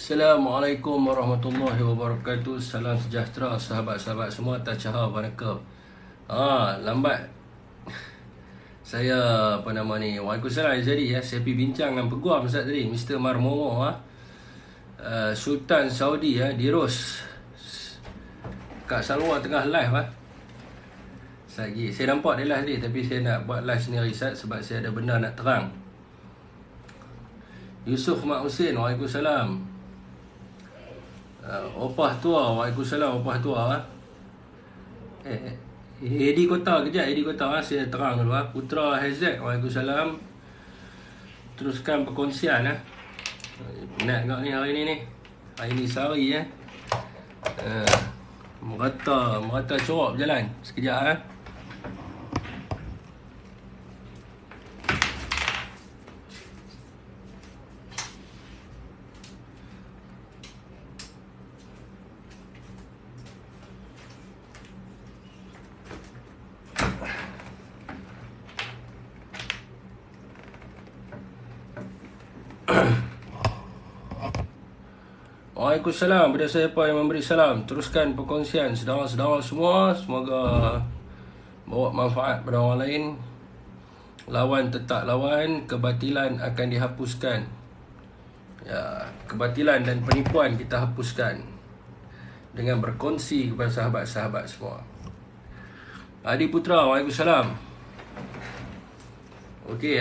Assalamualaikum warahmatullahi wabarakatuh. Salam sejahtera sahabat-sahabat semua. Tacaha Wanakum. Lambat saya Waalaikumsalam jadi saya pergi bincang dengan peguam Ustaz tadi, Mr. Marmomo Sultan Saudi Dirus kat Salwa tengah live saya nampak dia live tadi, tapi saya nak buat live sendiri Ustaz sebab saya ada benda nak terang. Yusuf Mak Husin, Waalaikumsalam. Opah tua, Waalaikumsalam. Opah tua Edi Kota kejap, Edi Kota saya terang dulu Putra Hezek, Waalaikumsalam. Teruskan perkongsian Nak tengok ni hari ni Hari ni sehari Merata corok berjalan. Sekejap Waalaikumsalam. Pada siapa yang memberi salam, teruskan perkongsian saudara-saudara semua. Semoga bawa manfaat pada orang lain. Lawan tetap lawan, kebatilan akan dihapuskan. Kebatilan dan penipuan kita hapuskan dengan berkongsi kepada sahabat-sahabat semua. Adi Putra, Waalaikumsalam. Okey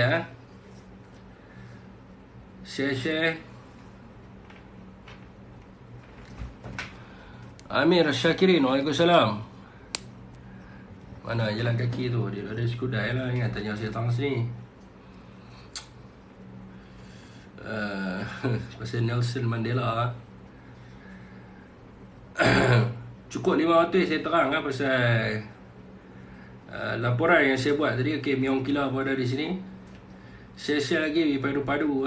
Share. Amir Syakirin, Waalaikumsalam. Mana jalan kaki tu? Dia ada sekudai lah. Ingat tanya saya datang sini. Pasal Nelson Mandela. Cukup 5 waktu saya terang pasal laporan yang saya buat tadi. Okay, Miong Kila pun ada di sini. Saya share lagi di padu-padu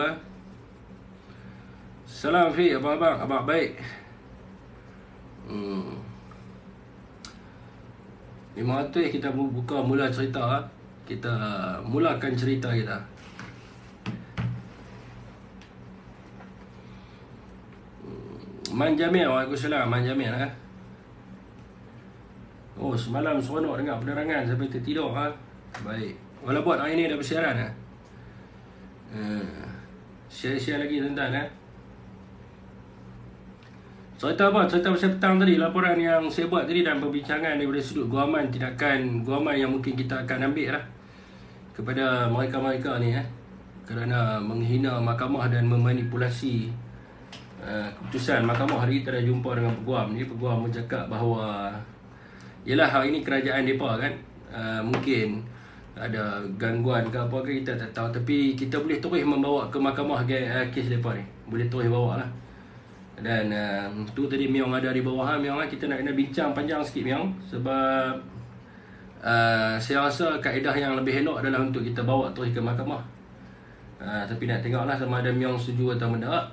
Salam Fiq, abang-abang, abang baik. 500 kita mula cerita. Kita mulakan cerita kita. Man Jamil, Waalaikumsalam. Man Jamil semalam seronok dengar penerangan sampai tertidur Baik. Walaupun hari ni dah bersiaran Share lagi tuan-tuan Cerita pasal petang tadi. Laporan yang saya buat tadi dan perbincangan daripada sudut guaman, tindakan guaman yang mungkin kita akan ambil kepada mereka-mereka ni kerana menghina mahkamah dan memanipulasi keputusan mahkamah. Hari kita dah jumpa dengan peguam ni. Peguam bercakap bahawa yelah hari ni kerajaan mereka mungkin ada gangguan ke apa ke, kita tak tahu. Tapi kita boleh terus membawa ke mahkamah kes mereka ni. Boleh terus bawa Dan tu tadi Miong ada di bawah Miong kita nak kena bincang panjang sikit Miong. Sebab saya rasa kaedah yang lebih elok adalah untuk kita bawa terus ke mahkamah. Tapi nak tengoklah sama ada Miong setuju atau tidak.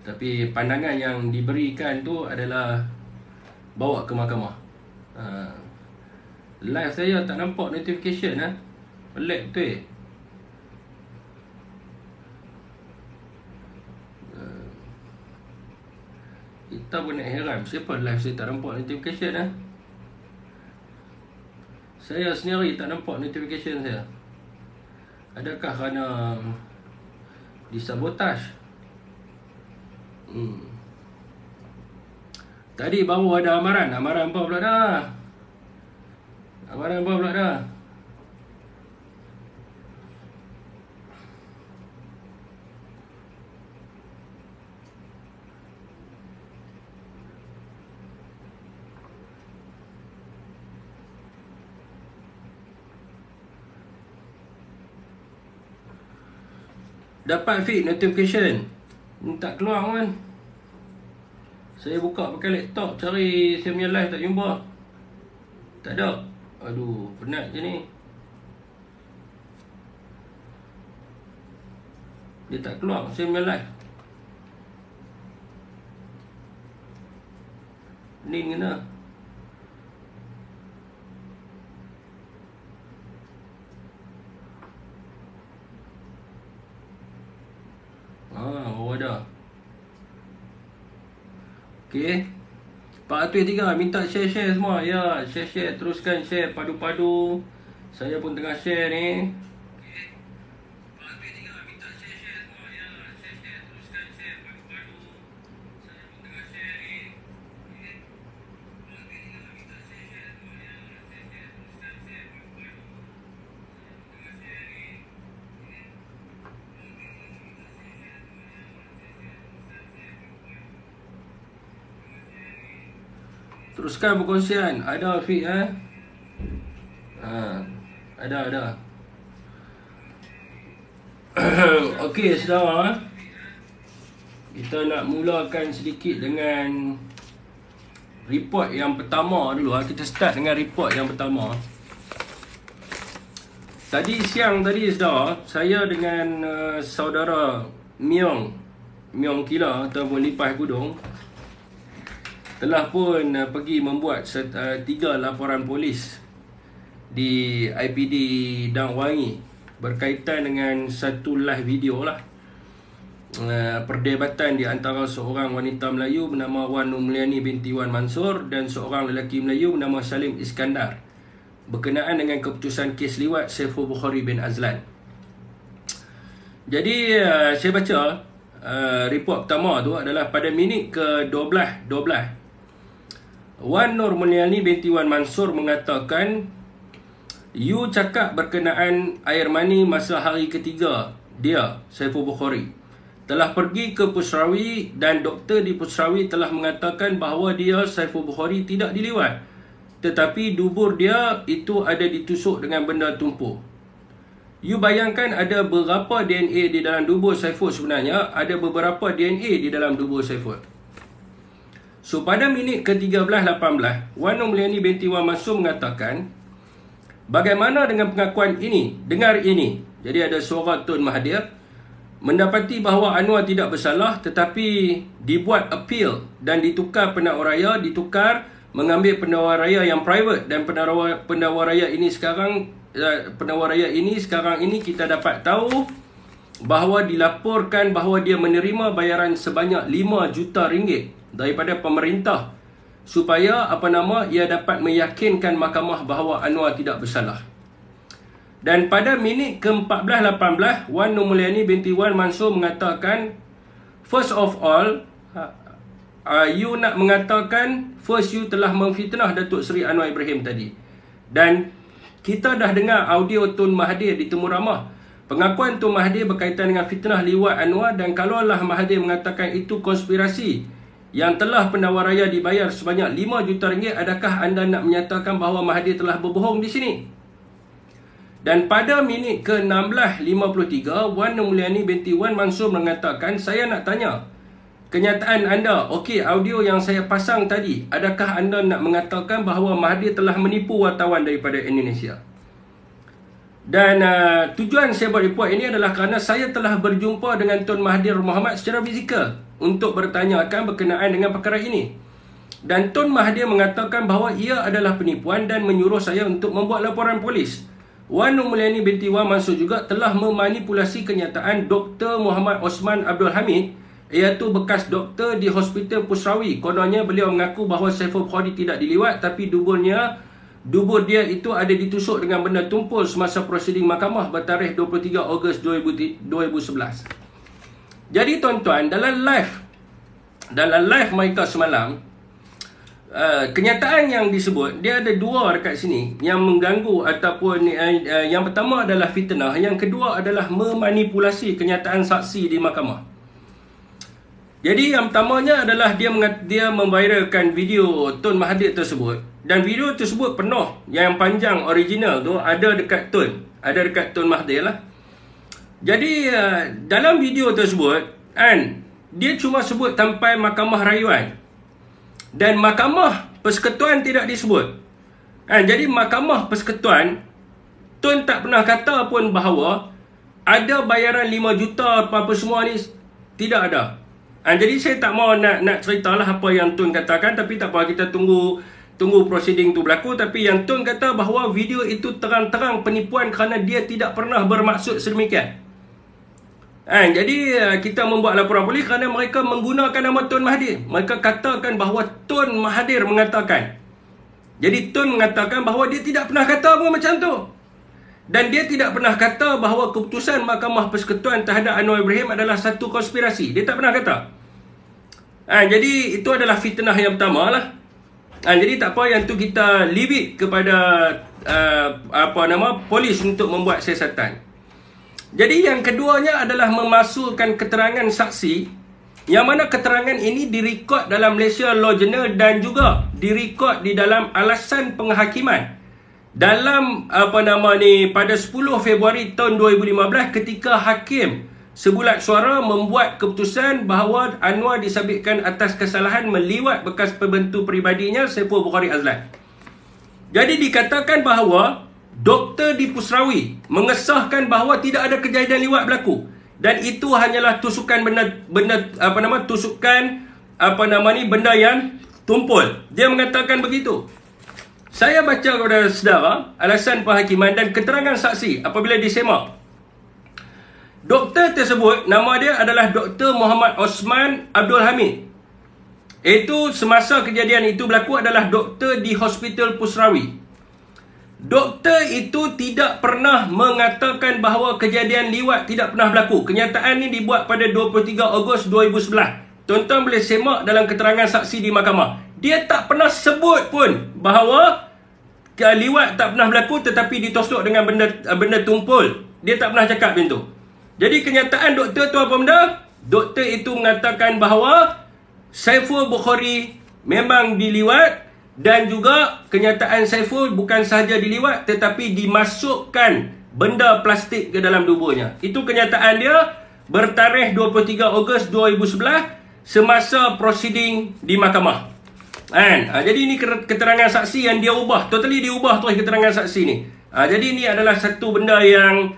Tapi pandangan yang diberikan tu adalah bawa ke mahkamah. Live saya tak nampak notification pelik betul Kita pun nak heran, siapa live saya tak nampak notification Saya sendiri tak nampak notification saya. Adakah kerana disabotaj? Tadi baru ada amaran apa pula dah? Dapat feed notification tak keluar kan. Saya buka pakai laptop, cari saya punya live tak jumpa. Tak ada. Aduh, penat je ni. Dia tak keluar saya punya live. Ni kena. Oh ada. Okey. Pak Atui 3 minta share-share semua. Ya, share-share, teruskan share, padu-padu. Saya pun tengah share ni. Teruskan perkongsian. Ada Afiq ada. Okey saudara, kita nak mulakan sedikit dengan report yang pertama dulu. Kita start dengan report yang pertama. Tadi siang tadi saudara, saya dengan saudara Miong Kila ataupun Lipas Gudong telah pun pergi membuat 3 laporan polis di IPD Dang Wangi berkaitan dengan satu live video lah, perdebatan di antara seorang wanita Melayu bernama Wan Nur Mulyani binti Wan Mansur dan seorang lelaki Melayu bernama Salim Iskandar berkenaan dengan keputusan kes liwat Saiful Bukhari bin Azlan. Jadi saya baca report pertama tu adalah pada minit ke 12 Wan Nur Mulyani binti Wan Mansur mengatakan, "You cakap berkenaan air mani masa hari ketiga dia, Saiful Bukhari, telah pergi ke Pusrawi dan doktor di Pusrawi telah mengatakan bahawa dia, Saiful Bukhari, tidak diliwat. Tetapi dubur dia itu ada ditusuk dengan benda tumpul. You bayangkan ada berapa DNA di dalam dubur Saiful sebenarnya? Ada beberapa DNA di dalam dubur Saiful." So pada minit ke-13:18, Wan Nur Mulyani binti Wan Mansur mengatakan, "Bagaimana dengan pengakuan ini? Dengar ini." Jadi ada suara Tun Mahathir mendapati bahawa Anwar tidak bersalah tetapi dibuat appeal dan ditukar pendakwa raya, mengambil pendakwa raya yang private dan pendakwa raya ini sekarang kita dapat tahu bahawa dilaporkan bahawa dia menerima bayaran sebanyak 5 juta ringgit daripada pemerintah supaya ia dapat meyakinkan mahkamah bahawa Anwar tidak bersalah. Dan pada minit ke-14:18, Wan Nur Mulyani binti Wan Mansur mengatakan, "First of all, you nak mengatakan first you telah memfitnah Datuk Seri Anwar Ibrahim tadi. Dan kita dah dengar audio Tun Mahathir di Temu Ramah. Pengakuan Tun Mahathir berkaitan dengan fitnah liwat Anwar, dan kalaulah Mahathir mengatakan itu konspirasi yang telah pendakwa raya dibayar sebanyak 5 juta ringgit, adakah anda nak menyatakan bahawa Mahathir telah berbohong di sini?" Dan pada minit ke-16:53, Wan Nur Mulyani binti Wan Mansur mengatakan, "Saya nak tanya, kenyataan anda, okey, audio yang saya pasang tadi, adakah anda nak mengatakan bahawa Mahathir telah menipu wartawan daripada Indonesia?" Dan tujuan saya buat report ini adalah kerana saya telah berjumpa dengan Tun Mahathir Mohamad secara fizikal untuk bertanyakan berkenaan dengan perkara ini. Dan Tun Mahathir mengatakan bahawa ia adalah penipuan dan menyuruh saya untuk membuat laporan polis. Wan Nur Mulyani binti Wan Mansur juga telah memanipulasi kenyataan Dr. Muhammad Osman Abdul Hamid, iaitu bekas doktor di Hospital Pusrawi. Kononnya beliau mengaku bahawa Saiful Bukhari tidak diliwat, tapi dubur dia itu ada ditusuk dengan benda tumpul semasa prosiding mahkamah bertarikh 23 Ogos 2011. Jadi tuan-tuan, dalam live mereka semalam, kenyataan yang disebut, dia ada dua dekat sini yang mengganggu ataupun yang pertama adalah fitnah, yang kedua adalah memanipulasi kenyataan saksi di mahkamah. Jadi yang pertamanya adalah dia memviralkan video Tun Mahathir tersebut, dan video tersebut penuh, yang panjang original tu ada dekat Tun Mahathir lah. Jadi dalam video tersebut dia cuma sebut sampai Mahkamah Rayuan dan Mahkamah Persekutuan tidak disebut. Jadi Mahkamah Persekutuan, Tun tak pernah kata pun bahawa ada bayaran 5 juta apa semua ni, tidak ada. Jadi saya tak mau nak ceritalah apa yang Tun katakan, tapi tak apa, kita tunggu proceeding tu berlaku. Tapi yang Tun kata bahawa video itu terang-terang penipuan kerana dia tidak pernah bermaksud sedemikian. Jadi kita membuat laporan polis kerana mereka menggunakan nama Tun Mahathir. Mereka katakan bahawa Tun Mahathir mengatakan. Jadi Tun mengatakan bahawa dia tidak pernah kata pun macam tu. Dan dia tidak pernah kata bahawa keputusan Mahkamah Persekutuan terhadap Anwar Ibrahim adalah satu konspirasi. Dia tak pernah kata. Jadi itu adalah fitnah yang pertama lah. Jadi tak apa, yang tu kita leave it kepada polis untuk membuat siasatan. Jadi yang keduanya adalah memasukkan keterangan saksi, yang mana keterangan ini direkod dalam Malaysia Law Journal dan juga direkod di dalam alasan penghakiman dalam pada 10 Februari tahun 2015 ketika hakim sebulat suara membuat keputusan bahawa Anwar disabitkan atas kesalahan meliwat bekas pembantu peribadinya Saiful Bukhari Azlan. Jadi dikatakan bahawa doktor di Pusrawi mengesahkan bahawa tidak ada kejadian liwat berlaku dan itu hanyalah tusukan benda yang tumpul. Dia mengatakan begitu. Saya baca kepada saudara alasan penghakiman dan keterangan saksi apabila disemak. Doktor tersebut, nama dia adalah Dr. Muhammad Osman Abdul Hamid. Itu semasa kejadian itu berlaku adalah doktor di Hospital Pusrawi. Doktor itu tidak pernah mengatakan bahawa kejadian liwat tidak pernah berlaku. Kenyataan ini dibuat pada 23 Ogos 2011. Tuan-tuan boleh semak dalam keterangan saksi di mahkamah. Dia tak pernah sebut pun bahawa liwat tak pernah berlaku tetapi ditosok dengan benda tumpul. Dia tak pernah cakap macam tu. Jadi kenyataan doktor tu apa benda? Doktor itu mengatakan bahawa Saiful Bukhari memang diliwat dan juga kenyataan Saiful bukan sahaja diliwat tetapi dimasukkan benda plastik ke dalam tubuhnya. Itu kenyataan dia bertarikh 23 Ogos 2011 semasa proceeding di mahkamah. Jadi ini keterangan saksi yang dia ubah. Totally diubah terus keterangan saksi ni. Jadi ini adalah satu benda yang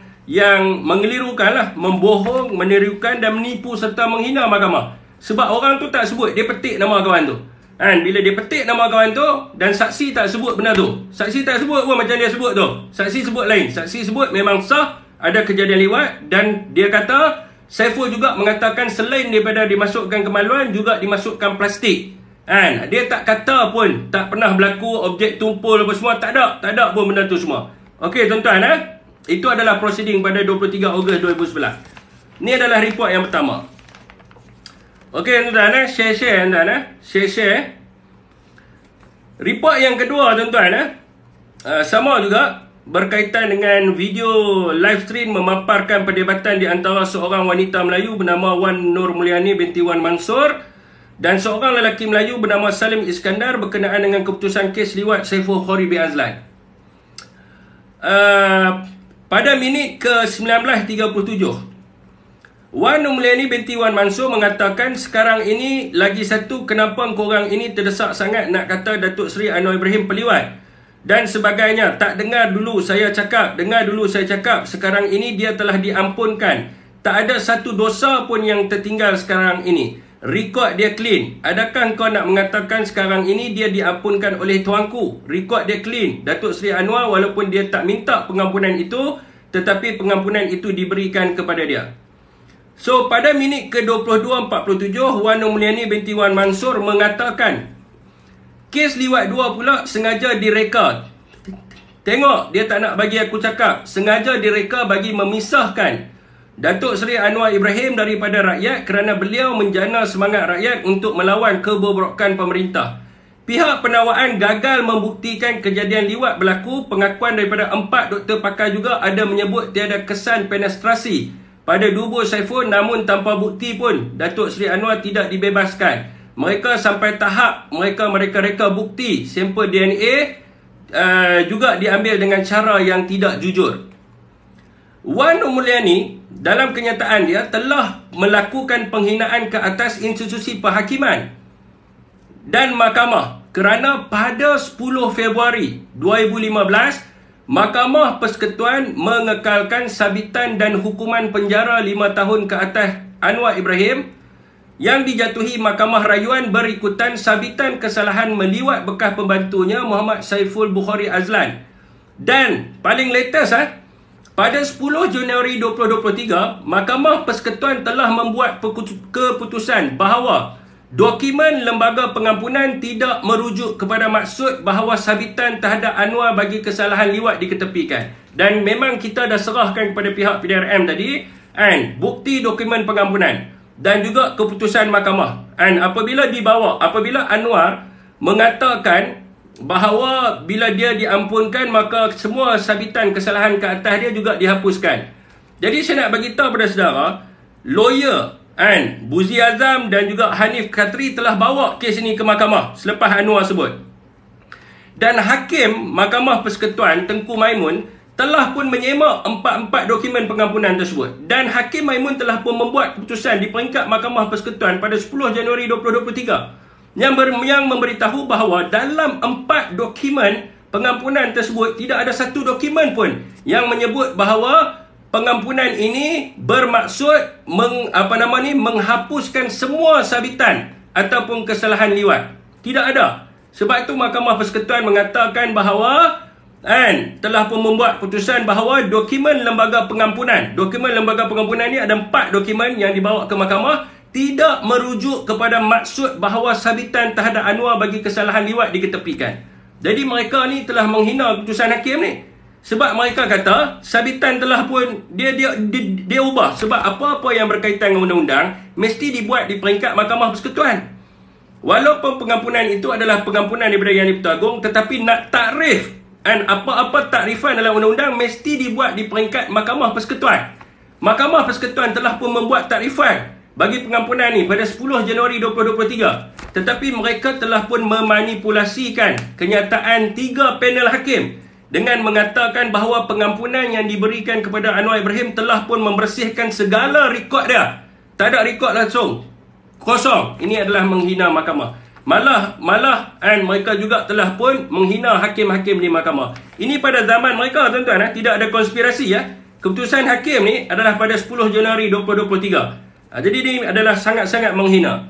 mengelirukan lah, membohong, menirukan dan menipu serta menghina mahkamah. Sebab orang tu tak sebut, dia petik nama kawan tu. Bila dia petik nama kawan tu dan saksi tak sebut benda tu. Saksi tak sebut pun macam dia sebut tu. Saksi sebut lain. Saksi sebut memang sah ada kejadian liwat dan dia kata Saiful juga mengatakan selain daripada dimasukkan kemaluan juga dimasukkan plastik. Dia tak kata pun tak pernah berlaku objek tumpul apa semua, tak ada pun benda tu semua. Okey tuan-tuan, itu adalah proceeding pada 23 Ogos 2011. Ini adalah report yang pertama. Okey tuan-tuan, share tuan-tuan, share. Report yang kedua tuan-tuan, sama juga berkaitan dengan video live stream memaparkan perdebatan di antara seorang wanita Melayu bernama Wan Nur Mulyani binti Wan Mansur dan seorang lelaki Melayu bernama Salim Iskandar berkenaan dengan keputusan kes liwat Saiful Bukhari bin Azlan. Pada minit ke-19.37, Wan Nur Mulyani binti Wan Mansur mengatakan, sekarang ini lagi satu kenapa korang ini terdesak sangat nak kata Datuk Seri Anwar Ibrahim peliwat dan sebagainya. Tak dengar dulu saya cakap, sekarang ini dia telah diampunkan. Tak ada satu dosa pun yang tertinggal sekarang ini. Rekod dia clean. Adakah kau nak mengatakan sekarang ini dia diampunkan oleh tuanku? Rekod dia clean. Datuk Seri Anwar walaupun dia tak minta pengampunan itu, tetapi pengampunan itu diberikan kepada dia. So pada minit ke-22.47, Wan Nur Mulyani binti Wan Mansur mengatakan kes liwat 2 pula sengaja direka. Tengok, dia tak nak bagi aku cakap. Sengaja direka bagi memisahkan Datuk Seri Anwar Ibrahim daripada rakyat kerana beliau menjana semangat rakyat untuk melawan kebobrokan pemerintah. Pihak penawaan gagal membuktikan kejadian liwat berlaku. Pengakuan daripada 4 doktor pakar juga ada menyebut tiada kesan penetrasi pada tubuh Saiful, namun tanpa bukti pun Datuk Seri Anwar tidak dibebaskan. Mereka sampai tahap mereka reka bukti sampel DNA juga diambil dengan cara yang tidak jujur. Wan Nur Mulyani dalam kenyataan dia telah melakukan penghinaan ke atas institusi penghakiman dan mahkamah kerana pada 10 Februari 2015 Mahkamah Persekutuan mengekalkan sabitan dan hukuman penjara 5 tahun ke atas Anwar Ibrahim yang dijatuhi Mahkamah Rayuan berikutan sabitan kesalahan meliwat bekas pembantunya Muhammad Saiful Bukhari Azlan. Dan paling latest pada 10 Januari 2023, Mahkamah Persekutuan telah membuat keputusan bahawa dokumen Lembaga Pengampunan tidak merujuk kepada maksud bahawa sabitan terhadap Anwar bagi kesalahan liwat diketepikan. Dan memang kita dah serahkan kepada pihak PDRM tadi bukti dokumen pengampunan dan juga keputusan mahkamah. Apabila Anwar mengatakan bahawa bila dia diampunkan, maka semua sabitan kesalahan ke atas dia juga dihapuskan. Jadi saya nak bagi tahu pada saudara, lawyer Buzi Azam dan juga Hanif Khatri telah bawa kes ini ke mahkamah selepas Anwar sebut. Dan Hakim Mahkamah Persekutuan Tengku Maimun telah pun menyemak empat dokumen pengampunan tersebut. Dan Hakim Maimun telah pun membuat keputusan di peringkat Mahkamah Persekutuan pada 10 Januari 2023 yang memberitahu bahawa dalam 4 dokumen pengampunan tersebut tidak ada satu dokumen pun yang menyebut bahawa pengampunan ini bermaksud menghapuskan semua sabitan ataupun kesalahan liwat. Tidak ada. Sebab itu Mahkamah Persekutuan mengatakan bahawa telah pun membuat keputusan bahawa dokumen Lembaga Pengampunan ini ada 4 dokumen yang dibawa ke mahkamah tidak merujuk kepada maksud bahawa sabitan terhadap Anwar bagi kesalahan liwat diketepikan. Jadi mereka ni telah menghina keputusan hakim ni. Sebab mereka kata sabitan telah pun dia ubah. Sebab apa-apa yang berkaitan dengan undang-undang mesti dibuat di peringkat Mahkamah Persekutuan. Walaupun pengampunan itu adalah pengampunan daripada Yang di-Pertuan Agong, tetapi nak takrif apa-apa takrifan dalam undang-undang mesti dibuat di peringkat Mahkamah Persekutuan. Mahkamah Persekutuan telah pun membuat takrifan bagi pengampunan ni pada 10 Januari 2023. Tetapi mereka telah pun memanipulasikan kenyataan 3 panel hakim dengan mengatakan bahawa pengampunan yang diberikan kepada Anwar Ibrahim telah pun membersihkan segala rekod dia. Tak ada rekod langsung. Kosong. Ini adalah menghina mahkamah. Malah mereka juga telah pun menghina hakim-hakim di mahkamah. Ini pada zaman mereka, tuan-tuan. Tidak ada konspirasi. Keputusan hakim ni adalah pada 10 Januari 2023. Jadi ini adalah sangat-sangat menghina.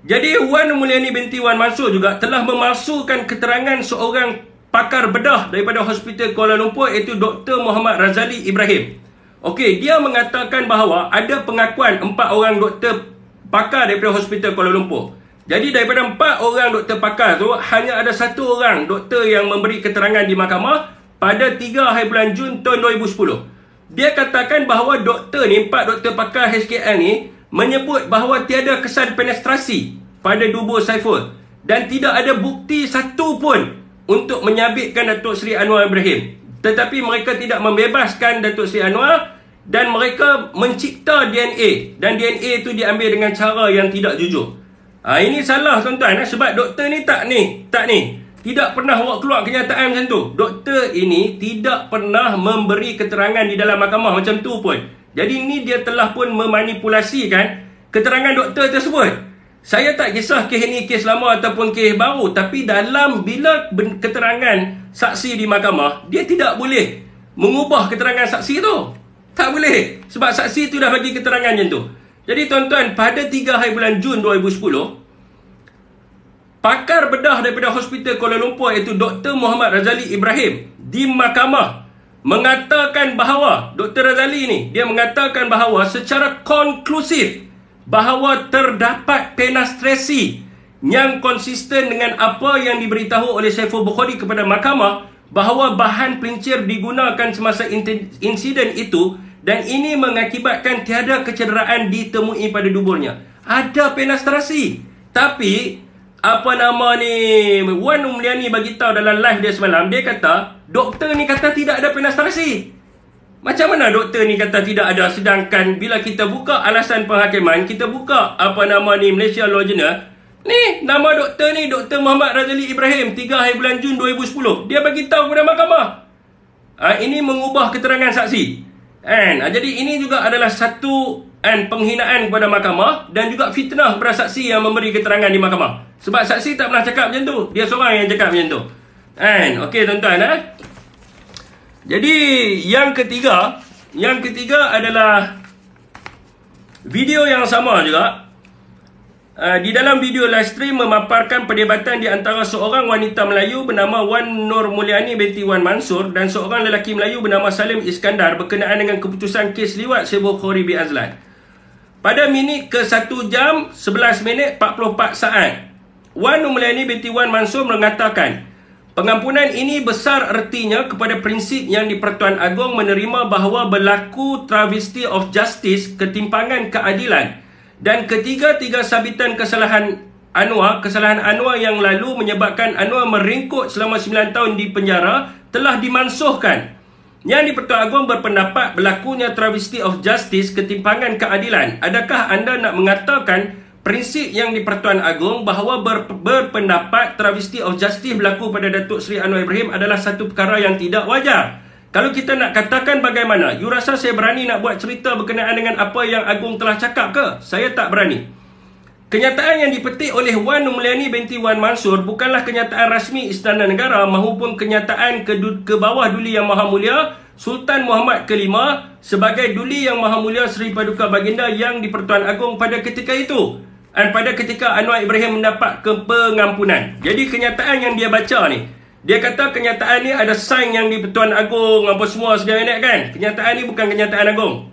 Jadi Wan Mulyani binti Wan Mansur juga telah memalsukan keterangan seorang pakar bedah daripada Hospital Kuala Lumpur, iaitu Dr. Muhammad Razali Ibrahim. Okey, dia mengatakan bahawa ada pengakuan 4 orang doktor pakar daripada Hospital Kuala Lumpur. Jadi daripada 4 orang doktor pakar tu, hanya ada 1 orang doktor yang memberi keterangan di mahkamah pada 3 hari bulan Jun tahun 2010. Dia katakan bahawa doktor ni, 4 doktor pakar HKL ni, menyebut bahawa tiada kesan penetrasi pada dubur Saiful. Dan tidak ada bukti satu pun untuk menyabitkan Datuk Seri Anwar Ibrahim. Tetapi mereka tidak membebaskan Datuk Seri Anwar dan mereka mencipta DNA. Dan DNA itu diambil dengan cara yang tidak jujur. Ini salah, tuan-tuan. Sebab doktor ni tak ni. Tidak pernah awak keluar kenyataan macam tu. Doktor ini tidak pernah memberi keterangan di dalam mahkamah macam tu pun. Jadi ni dia telah pun memanipulasikan keterangan doktor tersebut. Saya tak kisah kes ini kes lama ataupun kes baru. Tapi dalam bila keterangan saksi di mahkamah, dia tidak boleh mengubah keterangan saksi tu. Tak boleh. Sebab saksi tu dah bagi keterangan macam tu. Jadi tuan-tuan, pada 3 hari bulan Jun 2010, pakar bedah daripada Hospital Kuala Lumpur, iaitu Dr. Muhammad Razali Ibrahim, di mahkamah mengatakan bahawa Dr. Razali ni, dia mengatakan bahawa secara konklusif bahawa terdapat penetrasi yang konsisten dengan apa yang diberitahu oleh Saiful Bukhari kepada mahkamah, bahawa bahan pelincir digunakan semasa insiden itu dan ini mengakibatkan tiada kecederaan ditemui pada duburnya. Ada penetrasi. Tapi Wan Mulyani bagi tahu dalam live dia semalam, dia kata doktor ni kata tidak ada penetrasi. Macam mana doktor ni kata tidak ada, sedangkan bila kita buka alasan penghakiman, kita buka Malaysia Law Journal, ni nama doktor ni Dr. Muhammad Razali Ibrahim, 3 hari bulan Jun 2010. Dia bagi tahu kepada mahkamah. Ini mengubah keterangan saksi. Jadi ini juga adalah satu penghinaan kepada mahkamah dan juga fitnah kepada saksi yang memberi keterangan di mahkamah. Sebab saksi tak pernah cakap macam tu. Dia seorang yang cakap macam tu. Okey tuan-tuan. Jadi yang ketiga adalah video yang sama juga. di dalam video live stream memaparkan perdebatan di antara seorang wanita Melayu bernama Wan Nur Mulyani binti Wan Mansur dan seorang lelaki Melayu bernama Salim Iskandar berkenaan dengan keputusan kes liwat Syed Bukhari bin Azlan. Pada minit ke 1 jam 11 minit 44 saat, Wan Nur Mulyani binti Wan Mansur mengatakan, pengampunan ini besar ertinya kepada prinsip yang di-Pertuan Agong menerima bahawa berlaku travesty of justice, ketimpangan keadilan, dan ketiga-tiga sabitan kesalahan Anwar yang lalu menyebabkan Anwar meringkuk selama 9 tahun di penjara telah dimansuhkan. Yang di-Pertuan Agong berpendapat berlakunya travesty of justice, ketimpangan keadilan. Adakah anda nak mengatakan prinsip yang di-Pertuan Agong bahawa berpendapat travesty of justice berlaku pada Datuk Seri Anwar Ibrahim adalah satu perkara yang tidak wajar? Kalau kita nak katakan bagaimana? You rasa saya berani nak buat cerita berkenaan dengan apa yang Agong telah cakap ke? Saya tak berani. Kenyataan yang dipetik oleh Wan Nur Mulyani binti Wan Mansur bukanlah kenyataan rasmi Istana Negara maupun kenyataan ke bawah Duli Yang Maha Mulia Sultan Muhammad Kelima sebagai Duli Yang Maha Mulia Seri Paduka Baginda yang di-Pertuan Agong pada ketika itu. Dan pada ketika Anwar Ibrahim mendapat pengampunan. Jadi kenyataan yang dia baca ni, dia kata kenyataan ni ada sign yang di-Pertuan Agong apa semua segalanya kan. Kenyataan ni bukan kenyataan Agong.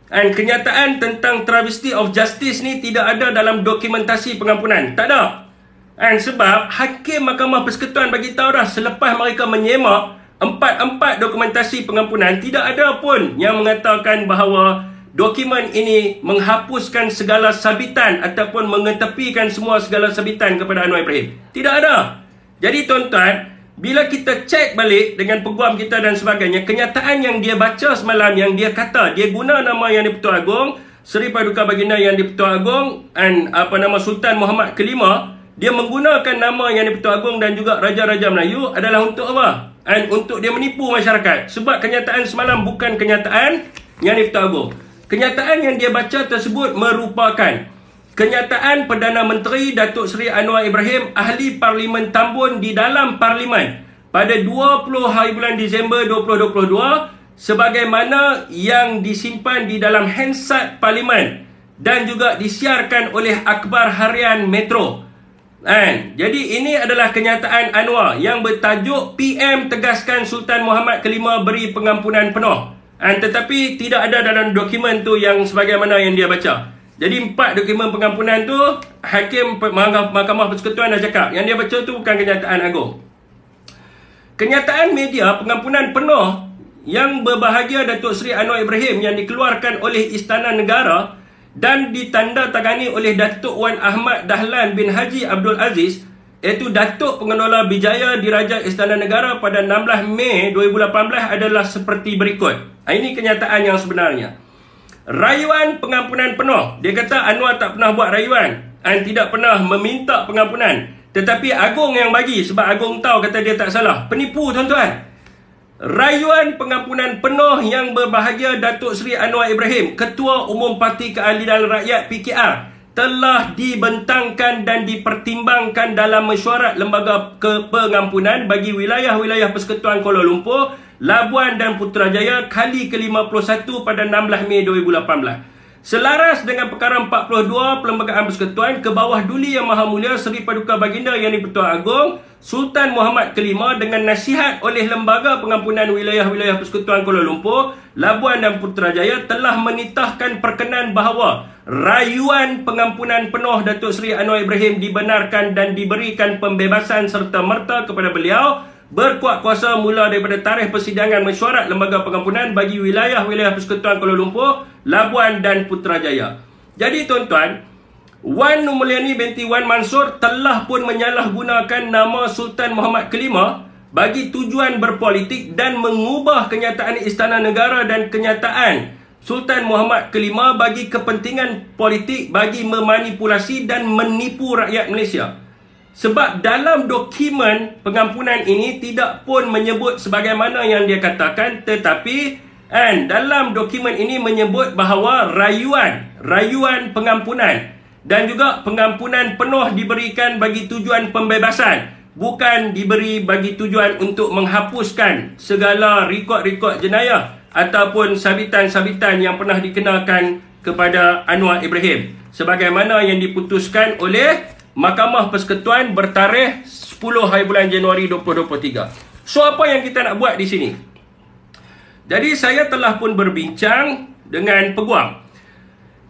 Dan kenyataan tentang travesty of justice ni tidak ada dalam dokumentasi pengampunan. Tak ada. Dan sebab Hakim Mahkamah Persekutuan bagi tahu dah selepas mereka menyemak empat dokumentasi pengampunan, tidak ada pun yang mengatakan bahawa dokumen ini menghapuskan segala sabitan ataupun mengetepikan segala sabitan kepada Anwar Ibrahim. Tidak ada. Jadi tuan-tuan, bila kita cek balik dengan peguam kita dan sebagainya, kenyataan yang dia baca semalam, yang dia kata, dia guna nama yang di-Pertuan Agong, Seri Paduka Baginda yang di-Pertuan Agong, dan Sultan Muhammad Kelima, dia menggunakan nama yang di-Pertuan Agong dan juga Raja-Raja Melayu adalah untuk apa? Dan untuk dia menipu masyarakat. Sebab kenyataan semalam bukan kenyataan yang di-Pertuan Agong. Kenyataan yang dia baca tersebut merupakan kenyataan Perdana Menteri Datuk Seri Anwar Ibrahim, Ahli Parlimen Tambun di dalam Parlimen pada 20 hari bulan Disember 2022 sebagaimana yang disimpan di dalam Hansard Parlimen dan juga disiarkan oleh Akhbar Harian Metro. Jadi ini adalah kenyataan Anwar yang bertajuk PM tegaskan Sultan Muhammad Kelima beri pengampunan penuh. Tetapi tidak ada dalam dokumen tu yang sebagaimana yang dia baca. Jadi 4 dokumen pengampunan tu Hakim Mahkamah Persekutuan dah cakap. Yang dia baca tu bukan kenyataan Agong. Kenyataan media pengampunan penuh yang berbahagia Datuk Seri Anwar Ibrahim yang dikeluarkan oleh Istana Negara dan ditandatangani oleh Datuk Wan Ahmad Dahlan bin Haji Abdul Aziz, iaitu Datuk Pengelola Bijaya Diraja Istana Negara pada 16 Mei 2018 adalah seperti berikut. Ini kenyataan yang sebenarnya. Rayuan pengampunan penuh. Dia kata Anwar tak pernah buat rayuan dan tidak pernah meminta pengampunan. Tetapi Agong yang bagi sebab Agong tahu kata dia tak salah. Penipu tuan-tuan. Rayuan pengampunan penuh yang berbahagia Datuk Seri Anwar Ibrahim, Ketua Umum Parti Keadilan Rakyat PKR, telah dibentangkan dan dipertimbangkan dalam mesyuarat Lembaga Pengampunan bagi wilayah-wilayah Persekutuan Kuala Lumpur, Labuan dan Putrajaya kali ke-51 pada 16 Mei 2018. Selaras dengan perkara 42 Perlembagaan Persekutuan ke bawah Duli Yang Maha Mulia Seri Paduka Baginda Yang di-Pertuan Agong Sultan Muhammad Kelima dengan nasihat oleh Lembaga Pengampunan Wilayah-Wilayah Persekutuan Kuala Lumpur, Labuan dan Putrajaya telah menitahkan perkenan bahawa rayuan pengampunan penuh Datuk Seri Anwar Ibrahim dibenarkan dan diberikan pembebasan serta merta kepada beliau berkuat kuasa mula daripada tarikh persidangan mesyuarat Lembaga Pengampunan bagi wilayah-wilayah Persekutuan Kuala Lumpur, Labuan dan Putrajaya. Jadi tuan-tuan, Wan Nur Mulyani binti Wan Mansur telah pun menyalahgunakan nama Sultan Muhammad Kelima bagi tujuan berpolitik dan mengubah kenyataan Istana Negara dan kenyataan Sultan Muhammad Kelima bagi kepentingan politik, bagi memanipulasi dan menipu rakyat Malaysia. Sebab dalam dokumen pengampunan ini tidak pun menyebut sebagaimana yang dia katakan, tetapi dalam dokumen ini menyebut bahawa rayuan pengampunan dan juga pengampunan penuh diberikan bagi tujuan pembebasan, bukan diberi bagi tujuan untuk menghapuskan segala rekod-rekod jenayah ataupun sabitan-sabitan yang pernah dikenakan kepada Anwar Ibrahim sebagaimana yang diputuskan oleh Mahkamah Persekutuan bertarikh 10 hari bulan Januari 2023. So apa yang kita nak buat di sini? Jadi saya telah pun berbincang dengan peguam.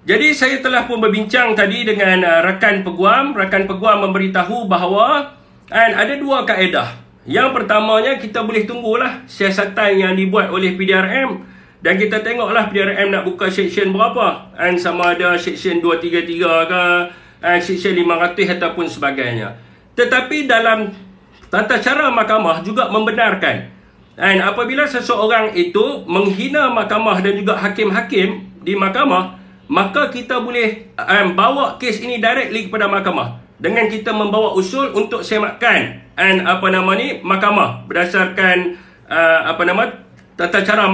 Jadi saya telah pun berbincang tadi dengan rakan peguam. Rakan peguam memberitahu bahawa ada dua kaedah. Yang pertamanya kita boleh tunggulah siasatan yang dibuat oleh PDRM. Dan kita tengoklah PDRM nak buka seksyen berapa. Sama ada seksyen 233 ke, seksyen 500 ataupun sebagainya. Tetapi dalam tata cara mahkamah juga membenarkan. Apabila seseorang itu menghina mahkamah dan juga hakim-hakim di mahkamah, maka kita boleh bawa kes ini directly kepada mahkamah dengan kita membawa usul untuk semakan mahkamah berdasarkan tata cara.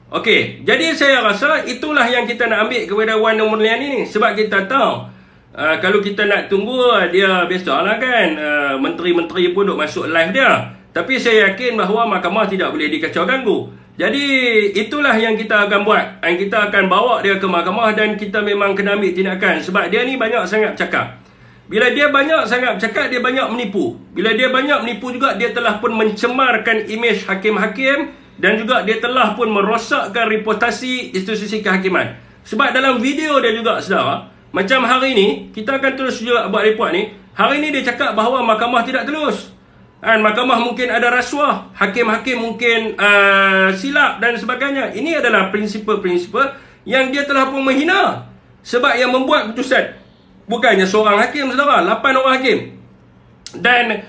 Okey, jadi saya rasa itulah yang kita nak ambil kepada Wan Nurlian ini, sebab kita tahu kalau kita nak tunggu dia biasalah kan, menteri-menteri pun duk masuk live dia. Tapi saya yakin bahawa mahkamah tidak boleh dikacau ganggu. Jadi itulah yang kita akan buat. Kita akan bawa dia ke mahkamah dan kita memang kena ambil tindakan. Sebab dia ni banyak sangat bercakap. Bila dia banyak sangat bercakap, dia banyak menipu. Bila dia banyak menipu juga, dia telah pun mencemarkan imej hakim-hakim dan juga dia telah pun merosakkan reputasi institusi kehakiman. Sebab dalam video dia juga, saudara, macam hari ni, kita akan terus juga buat report ni. Hari ni dia cakap bahawa mahkamah tidak telus. Mahkamah mungkin ada rasuah, hakim-hakim mungkin silap dan sebagainya. Ini adalah prinsipal-prinsipal yang dia telah pun menghina. Sebab yang membuat keputusan bukannya seorang hakim, saudara, 8 orang hakim. Dan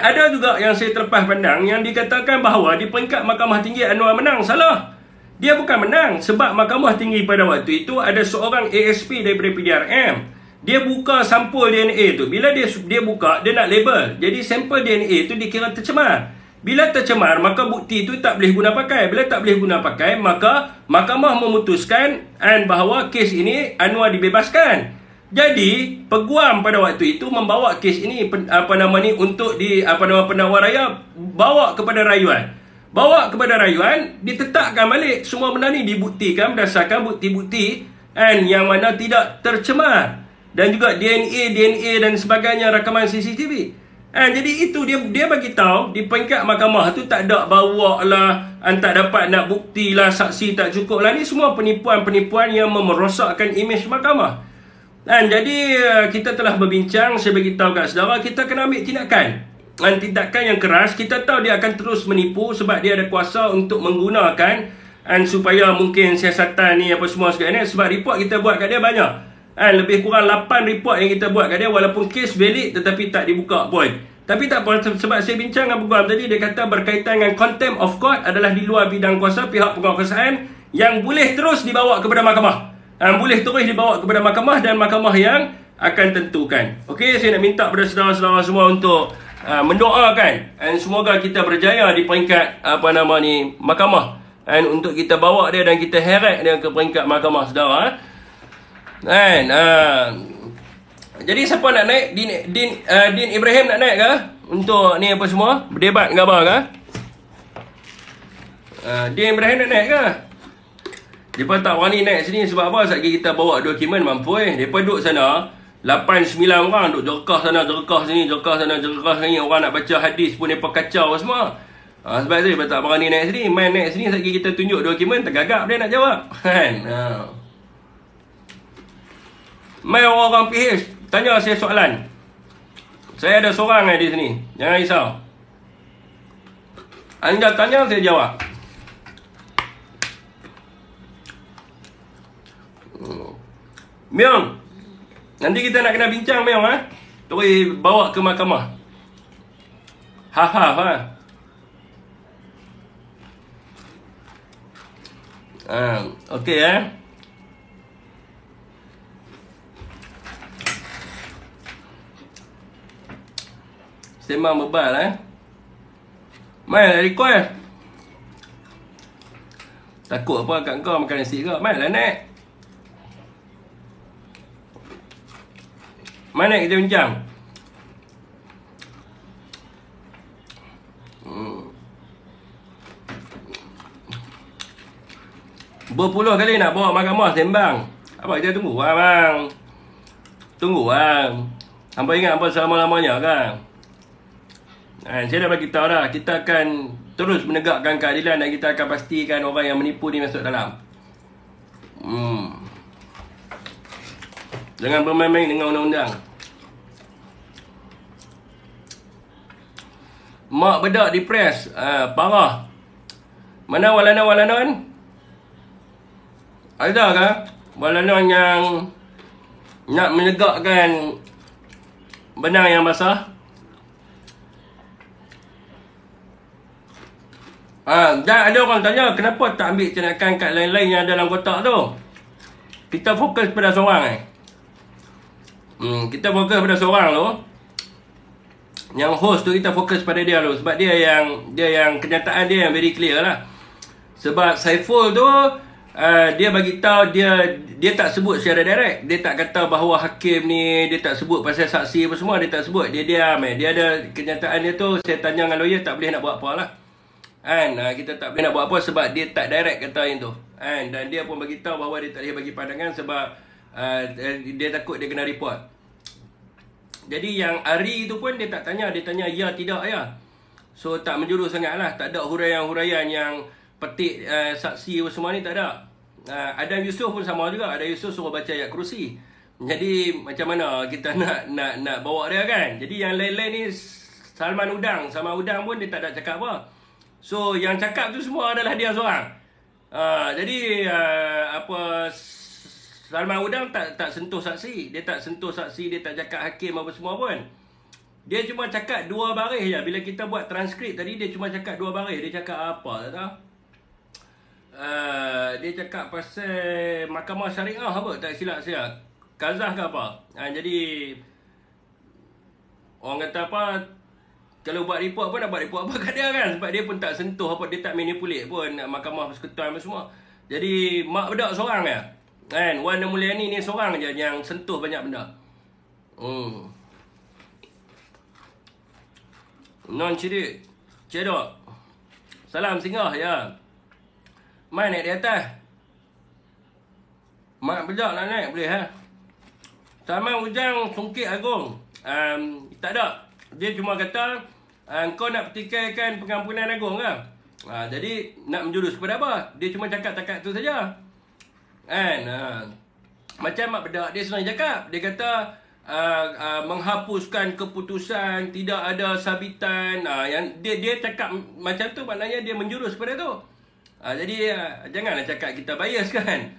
ada juga yang saya terlepas pandang yang dikatakan bahawa di peringkat Mahkamah Tinggi Anwar menang. Salah. Dia bukan menang sebab Mahkamah Tinggi pada waktu itu ada seorang ASP daripada PDRM. Dia buka sampul DNA tu. Bila dia buka, dia nak label. Jadi sampel DNA tu dikira tercemar. Bila tercemar, maka bukti tu tak boleh guna pakai. Bila tak boleh guna pakai, maka mahkamah memutuskan bahawa kes ini Anwar dibebaskan. Jadi, peguam pada waktu itu membawa kes ini untuk pendakwa raya bawa kepada rayuan. Bawa kepada rayuan, ditetapkan balik semua benda ni dibuktikan berdasarkan bukti-bukti yang mana tidak tercemar. Dan juga DNA dan sebagainya, rakaman CCTV. Jadi itu dia bagi tahu di peringkat mahkamah tu tak ada bawa lah, tak dapat nak bukti lah, saksi tak cukup lah. Ni semua penipuan-penipuan yang merosakkan imej mahkamah. Jadi kita telah berbincang, saya beritahu kat saudara, kita kena ambil tindakan. Tindakan yang keras. Kita tahu dia akan terus menipu sebab dia ada kuasa untuk menggunakan supaya mungkin siasatan ni apa semua sekalian. Sebab report kita buat kat dia banyak. Lebih kurang 8 report yang kita buat kat dia, walaupun kes valid tetapi tak dibuka pun. Tapi tak apa, sebab saya bincang dengan peguam tadi, dia kata berkaitan dengan contempt of court adalah di luar bidang kuasa pihak penguasaan yang boleh terus dibawa kepada mahkamah. Boleh terus dibawa kepada mahkamah dan mahkamah yang akan tentukan. Okey, saya nak minta kepada saudara-saudara semua untuk mendoakan semoga kita berjaya di peringkat mahkamah. Untuk kita bawa dia dan kita heret dia ke peringkat mahkamah, saudara. Jadi siapa nak naik? Din Ibrahim nak naik ke? Untuk ni apa semua? Berdebat ke apa ke? Din Ibrahim nak naik ke? Mereka tak berani naik sini sebab apa? Sebab kita bawa dokumen mampu Mereka duduk sana 8-9 orang duduk jerkah sana, jerkah sini, jerkah sana, jerkah sini. Orang nak baca hadis pun mereka kacau semua. Sebab tu mereka tak berani naik sini. Main naik sini sebab kita tunjuk dokumen, tergagap dia nak jawab. Mai orang-orang PH tanya saya soalan. Saya ada seorang di sini. Jangan risau. Anda tanya, saya jawab. Meong, nanti kita nak kena bincang, Meong. Terus bawa ke mahkamah. Okey Sembang bebal Mai request. Takut apa kat kau makan nasi ke? Mai lah naik. Mana kita bincang? berpuluh kali nak bawa mahkamah sembang. Apa kita tunggu lah bang. Tunggu lah. Hampa ingat apa selama-lamanya kan? Saya dah bagi tahu dah, kita akan terus menegakkan keadilan dan kita akan pastikan orang yang menipu ni masuk dalam. Jangan bermain-main dengan undang-undang. Mak bedak depres, parah. Mana walanan-walanan? Ada ke walanan yang nak menegakkan benang yang basah? Dan ada orang tanya, kenapa tak ambil tindakan kat lain-lain yang dalam kotak tu? Kita fokus pada seorang kita fokus pada seorang tu. Yang host tu kita fokus pada dia tu. Sebab dia yang kenyataan dia yang very clear lah. Sebab Saiful tu dia bagi tahu dia tak sebut secara direct. Dia tak kata bahawa hakim ni, dia tak sebut pasal saksi apa semua, dia tak sebut. Dia diam Dia ada kenyataan dia tu. Saya tanya dengan lawyer, tak boleh nak buat apa lah. Kita tak boleh nak buat apa sebab dia tak direct kata yang tu. Dan dia pun bagi tahu bahawa dia tak boleh bagi pandangan sebab dia takut dia kena report. Jadi yang Ari tu pun dia tak tanya, dia tanya ya tidak ya. So tak menjurus sangat lah. Tak ada huraian-huraian yang petik saksi semua ni, tak ada. Adam Yusof pun sama juga. Adam Yusof suruh baca ayat kerusi. Jadi macam mana kita nak bawa dia kan. Jadi yang lain-lain ni Salman Udang pun dia tak ada cakap apa. So yang cakap tu semua adalah dia seorang. Jadi Salman Udang tak sentuh saksi. Dia tak sentuh saksi, dia tak cakap hakim apa semua pun. Dia cuma cakap 2 baris je. Bila kita buat transkrip tadi, dia cuma cakap 2 baris. Dia cakap apa tak tahu. Dia cakap pasal mahkamah syariah apa, tak silap saya. Kazah ke apa. Jadi orang kata apa, kalau buat report pun nak buat report apa kat dia kan. Sebab dia pun tak sentuh apa, dia tak manipulate pun mahkamah persekutuan apa semua. Jadi mak bedak seorang je kan. Wan Mulyani ni seorang je yang sentuh banyak benda. Non cirit cedok. Salam singgah ya. Mai naik di atas. Mak bedak nak naik boleh ha. Salman Ujang sungkit agung. Tak ada. Dia cuma kata kau nak pertikaikan pengampunan agung ke? Jadi nak menjurus kepada apa? Dia cuma cakap tu saja. Macam mak bedak dia senang cakap. Dia kata menghapuskan keputusan, tidak ada sabitan. Yang dia cakap macam tu maknanya dia menjurus kepada tu. Jadi janganlah cakap kita bias kan.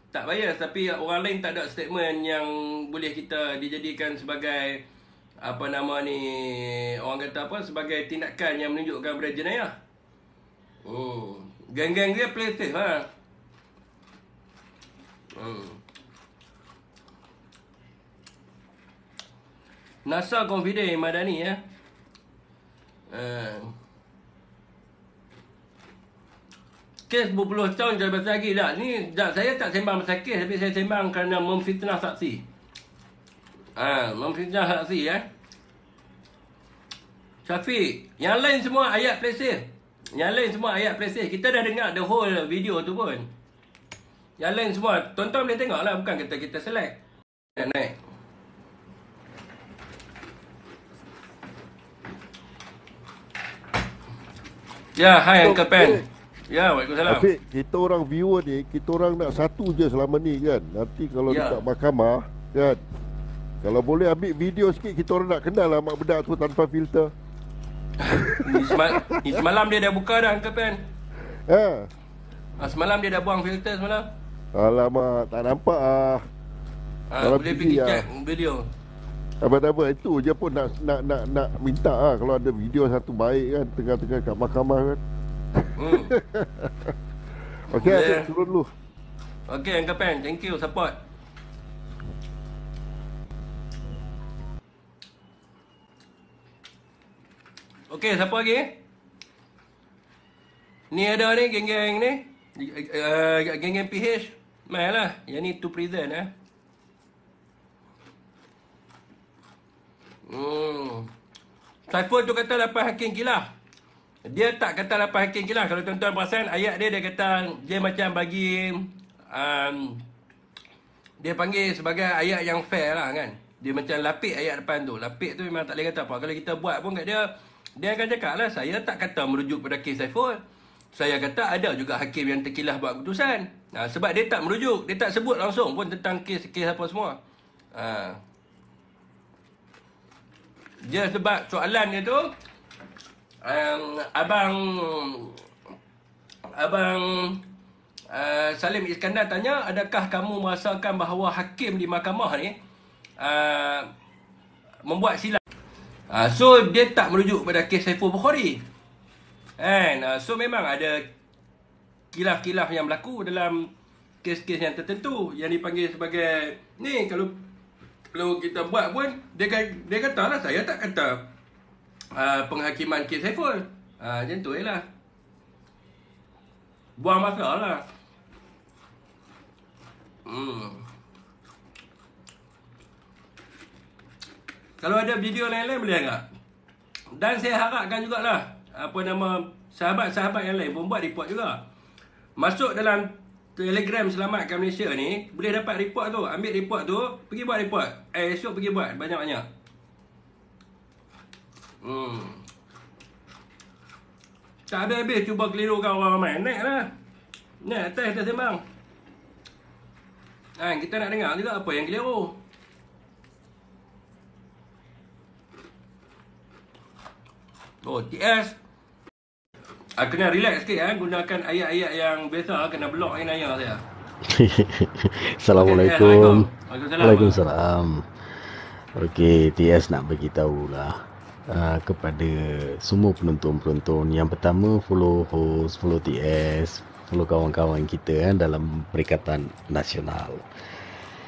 Tak bias, tapi orang lain tak ada statement yang boleh kita dijadikan sebagai apa nama ni, orang kata apa, sebagai tindakan yang menunjukkan pada jenayah. Geng-geng dia play safe ha. NASA confident Madani ya. Kes berpuluh tahun jadi pasal lagi tak. Ni saya tak sembang pasal kes, tapi saya sembang kerana memfitnah saksi. Memfitnah saksi ya. Syafiq, yang lain semua ayat play safe. Yang lain semua ayat play safe. Kita dah dengar the whole video tu pun. Yang lain semua tonton boleh tengok lah, bukan kata kita select. Naik. Ya, hai Uncle Pen. Ya, waalaikumsalam. Afiq, kita orang viewer ni, kita orang nak satu je selama ni kan. Nanti kalau dekat mahkamah kan, kalau boleh ambil video sikit, kita orang nak kenal lah mak bedak tu tanpa filter. Ni semalam dia dah buka dah Uncle Pen. Semalam dia dah buang filter semalam. Alamak, tak nampak boleh pergi check video. Apa-apa, itu je pun nak minta kalau ada video satu baik kan, tengah-tengah kat mahkamah kan. Okey, Afiq, turun dulu. Okey Uncle Pen, thank you support. Okey, siapa lagi? Ni ada ni geng-geng ni. Geng-geng PH. Mainlah, yang ni to present Saiful tu kata dapat hakim kilah. Dia tak kata 8 hakim khilaf. Kalau tuan-tuan perasan ayat dia kata dia macam bagi dia panggil sebagai ayat yang fair lah kan. Dia macam lapik ayat depan tu. Lapik tu memang tak boleh kata apa. Kalau kita buat pun kat dia, dia akan cakap lah, saya tak kata merujuk pada kes Saiful. Saya kata ada juga hakim yang terkilah buat keputusan. Sebab dia tak merujuk, dia tak sebut langsung pun tentang kes-kes apa semua. Dia sebab soalan dia tu, Abang Salim Iskandar tanya, adakah kamu merasakan bahawa hakim di mahkamah ni membuat silap? So dia tak merujuk pada kes Saiful Bukhari. So memang ada khilaf-khilaf yang berlaku dalam kes-kes yang tertentu yang dipanggil sebagai ni. Kalau kita buat pun dia kata lah, saya tak kata penghakiman kes Saiful. Macam tu je lah. Buang masa lah. Kalau ada video lain-lain boleh tak? Dan saya harapkan jugalah sahabat-sahabat yang lain pun buat report juga. Masuk dalam Telegram Selamatkan Malaysia ni, boleh dapat report tu. Ambil report tu, pergi buat report. Esok pergi buat banyak-banyak. Tak habis-habis cuba kelirukan orang ramai. Naik lah. Naik atas kita sembang. Kita nak dengar juga apa yang keliru. TS kena relax sikit gunakan ayat-ayat yang biasa. Kena block yang nanya saya. Assalamualaikum. Waalaikumsalam. Okey, TS nak bagi tahulah kepada semua penonton-penonton. Yang pertama, follow host, follow TS, follow kawan-kawan kita dalam Perikatan Nasional.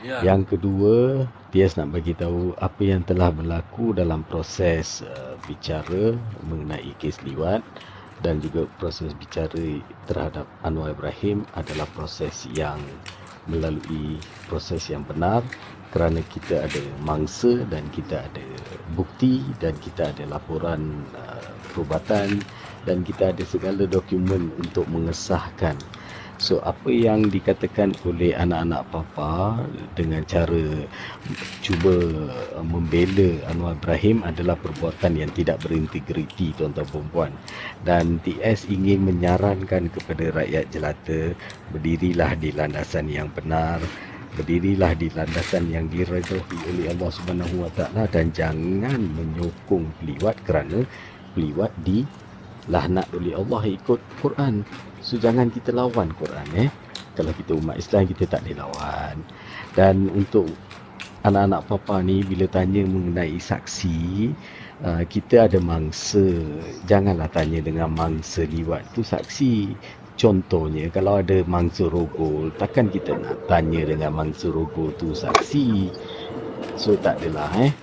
Yang kedua, TS nak bagi tahu apa yang telah berlaku dalam proses bicara mengenai kes liwat dan juga proses bicara terhadap Anwar Ibrahim adalah proses yang melalui proses yang benar, kerana kita ada mangsa dan kita ada bukti dan kita ada laporan perubatan dan kita ada segala dokumen untuk mengesahkan. So apa yang dikatakan oleh anak-anak papa dengan cara cuba membela Anwar Ibrahim adalah perbuatan yang tidak berintegriti, tuan-tuan dan puan. Dan TS ingin menyarankan kepada rakyat jelata, berdirilah di landasan yang benar, berdirilah di landasan yang diridhoi oleh Allah Subhanahu Wa Taala dan jangan menyokong peliwat kerana peliwat dilaknat oleh Allah ikut Quran. So jangan kita lawan Quran. Kalau kita umat Islam, kita tak boleh lawan. Dan untuk anak-anak papa ni, bila tanya mengenai saksi, kita ada mangsa. Janganlah tanya dengan mangsa liwat tu saksi. Contohnya, kalau ada mangsa rogol, takkan kita nak tanya dengan mangsa rogol tu saksi. So tak adalah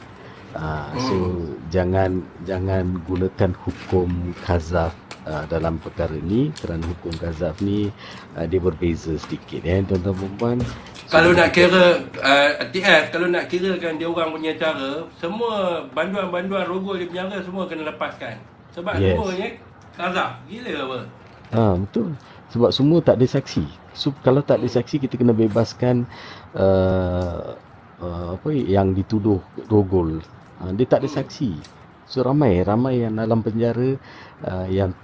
so jangan gunakan hukum qazaf dalam perkara ni, kerana hukum qazaf ni dia berbeza sedikit tuan-tuan dan puan. Kalau nak kira TF, kalau nak kira kan dia orang punya cara, semua banduan-banduan rogol di penjara semua kena lepaskan. Sebab semuanya qazaf. Gila apa? Betul. Sebab semua tak ada saksi. So kalau tak ada saksi, kita kena bebaskan yang dituduh rogol. Dia tak ada saksi. So ramai yang dalam penjara yang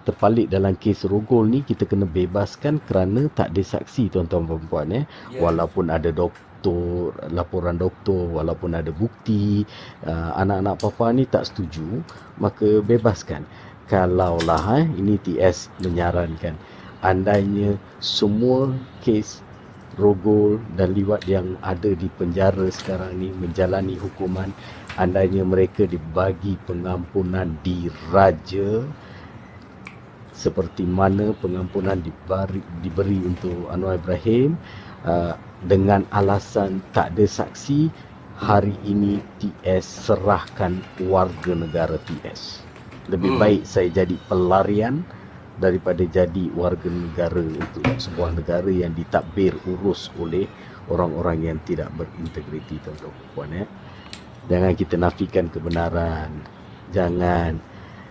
terpalit dalam kes rogol ni, kita kena bebaskan kerana tak ada saksi, tuan-tuan dan puan. Walaupun ada doktor, laporan doktor, walaupun ada bukti, anak-anak papa ni tak setuju, maka bebaskan. Kalaulah ini TS menyarankan, andainya semua kes rogol dan liwat yang ada di penjara sekarang ni menjalani hukuman, andainya mereka dibagi pengampunan diraja seperti mana pengampunan diberi untuk Anwar Ibrahim dengan alasan tak ada saksi, hari ini TS serahkan warga negara TS. Lebih baik saya jadi pelarian daripada jadi warga negara untuk sebuah negara yang ditadbir urus oleh orang-orang yang tidak berintegriti, tuan-tuan dan puan. Jangan kita nafikan kebenaran. Jangan.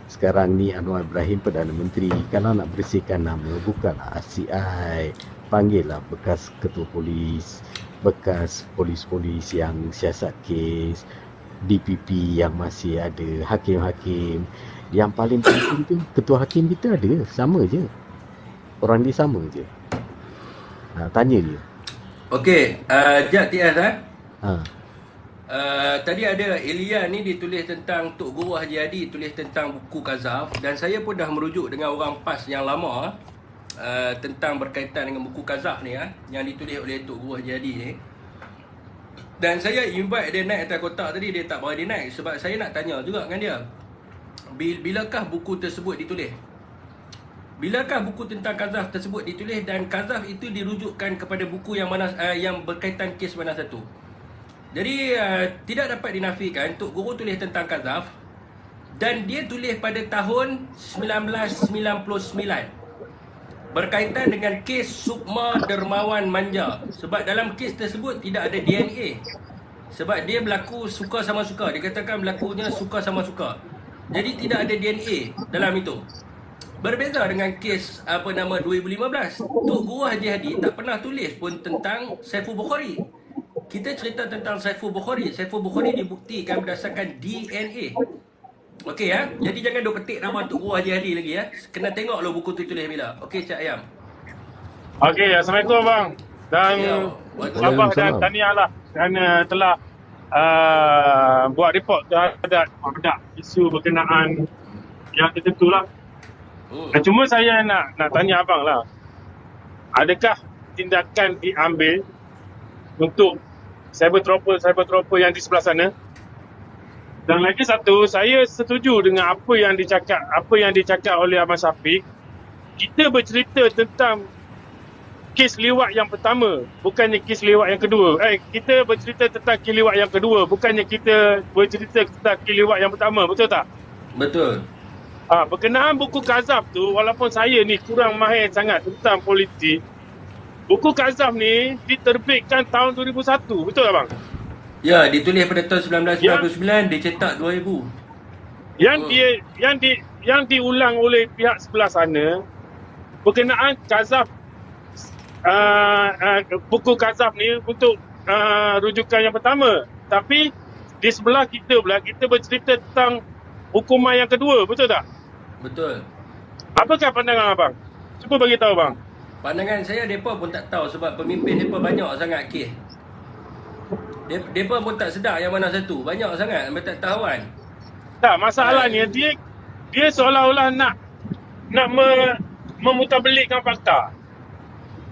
Sekarang ni Anwar Ibrahim Perdana Menteri, kalau nak bersihkan nama, bukanlah RCI, panggillah bekas ketua polis, bekas polis-polis yang siasat kes, DPP yang masih ada, hakim-hakim. Yang paling penting tu, ketua hakim kita ada, sama je. Orang dia sama je. Tanya dia. Okey, Jad TS tadi ada Elia ni ditulis tentang Tok Guru Haji Hadi, tulis tentang buku Kazaf, dan saya pun dah merujuk dengan orang PAS yang lama tentang berkaitan dengan buku Kazaf ni yang ditulis oleh Tok Guru Haji Hadi ni. Dan saya invite dia naik atas kotak tadi, dia tak berani naik sebab saya nak tanya juga dengan dia. Bilakah buku tersebut ditulis? Bilakah buku tentang Kazaf tersebut ditulis, dan Kazaf itu dirujukkan kepada buku yang mana yang berkaitan kes mana satu? Jadi tidak dapat dinafikan Tok Guru tulis tentang Kazaf, dan dia tulis pada tahun 1999 berkaitan dengan kes Sukma Dermawan Manja. Sebab dalam kes tersebut tidak ada DNA, sebab dia berlaku suka sama suka. Dikatakan berlakunya suka sama suka, jadi tidak ada DNA dalam itu. Berbeza dengan kes 2015, Tok Guru Haji Hadi tak pernah tulis pun tentang Saiful Bukhari. Kita cerita tentang Saiful Bukhari. Saiful Bukhari dibuktikan berdasarkan DNA. Okey jadi jangan duk petik nama Tok Guru Haji Hadi lagi Kena tengok lo buku tu tulis bila. Okey Cik Ayam. Okey, Assalamualaikum bang. Dan Abah dan tahniah lah kerana telah buat report terhadap isu berkenaan yang tertentu lah. Cuma saya nak tanya abang lah, adakah tindakan diambil untuk cyber trooper yang di sebelah sana? Dan lagi satu, saya setuju dengan apa yang dicakap oleh Abang Syafiq. Kita bercerita tentang kes liwat yang pertama, bukannya kes liwat yang kedua. Kita bercerita tentang kes liwat yang kedua, bukannya kita bercerita tentang kes liwat yang pertama, betul tak? Betul. Berkenaan buku Kazaf tu, walaupun saya ni kurang mahir sangat tentang politik, buku Kazaf ni diterbitkan tahun 2001, betul tak bang? Ya, ditulis pada tahun 1999, dicetak 2000. Yang diulang oleh pihak sebelah sana berkenaan Kazaf, buku Kazaf ni untuk rujukan yang pertama. Tapi di sebelah kita pula, kita bercerita tentang hukuman yang kedua, betul tak? Betul. Apakah pandangan abang? Cuba bagi tahu bang. Pandangan saya, mereka pun tak tahu sebab pemimpin mereka banyak sangat kes. Mereka pun tak sedar yang mana satu. Banyak sangat, mereka tak tahu kan. Tak, masalahnya dia seolah-olah nak memutarbelikkan fakta.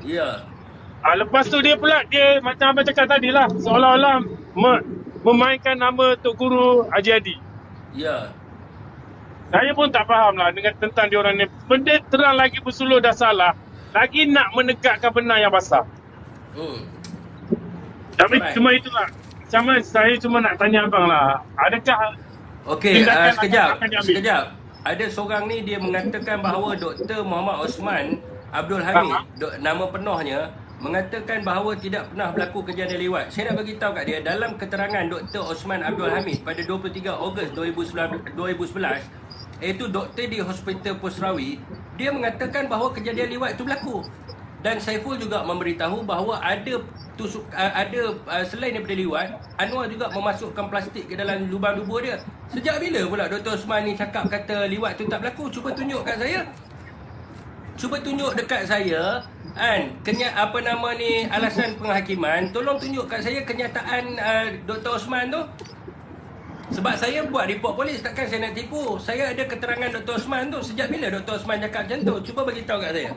Ya. Lepas tu dia pula, dia macam abang cakap tadi lah, seolah-olah memainkan nama Tok Guru Haji Hadi. Ya. Saya pun tak faham lah dengan tentang diorang ni. Benda terang lagi bersuluh dah salah, lagi nak menegakkan benar yang basah. Tapi cuma itulah. Saya cuma nak tanya abang lah, adakah sekejap. Ada seorang ni dia mengatakan bahawa Dr. Muhammad Osman Abdul Hamid, nama penuhnya, mengatakan bahawa tidak pernah berlaku kejadian liwat. Saya nak bagi tahu kat dia, dalam keterangan Dr. Osman Abdul Hamid pada 23 Ogos 2011, iaitu doktor di Hospital Pusrawi, dia mengatakan bahawa kejadian liwat itu berlaku. Dan Saiful juga memberitahu bahawa ada selain daripada liwat, Anwar juga memasukkan plastik ke dalam lubang tubuh dia. Sejak bila pula Dr. Osman ni cakap kata liwat tu tak berlaku? Cuba tunjuk kat saya. Cuba tunjuk dekat saya alasan penghakiman. Tolong tunjuk kat saya kenyataan Dr. Osman tu. Sebab saya buat report polis, takkan saya nak tipu. Saya ada keterangan Dr. Osman tu. Sejak bila Dr. Osman cakap macam tu? Cuba bagi tahu kat saya.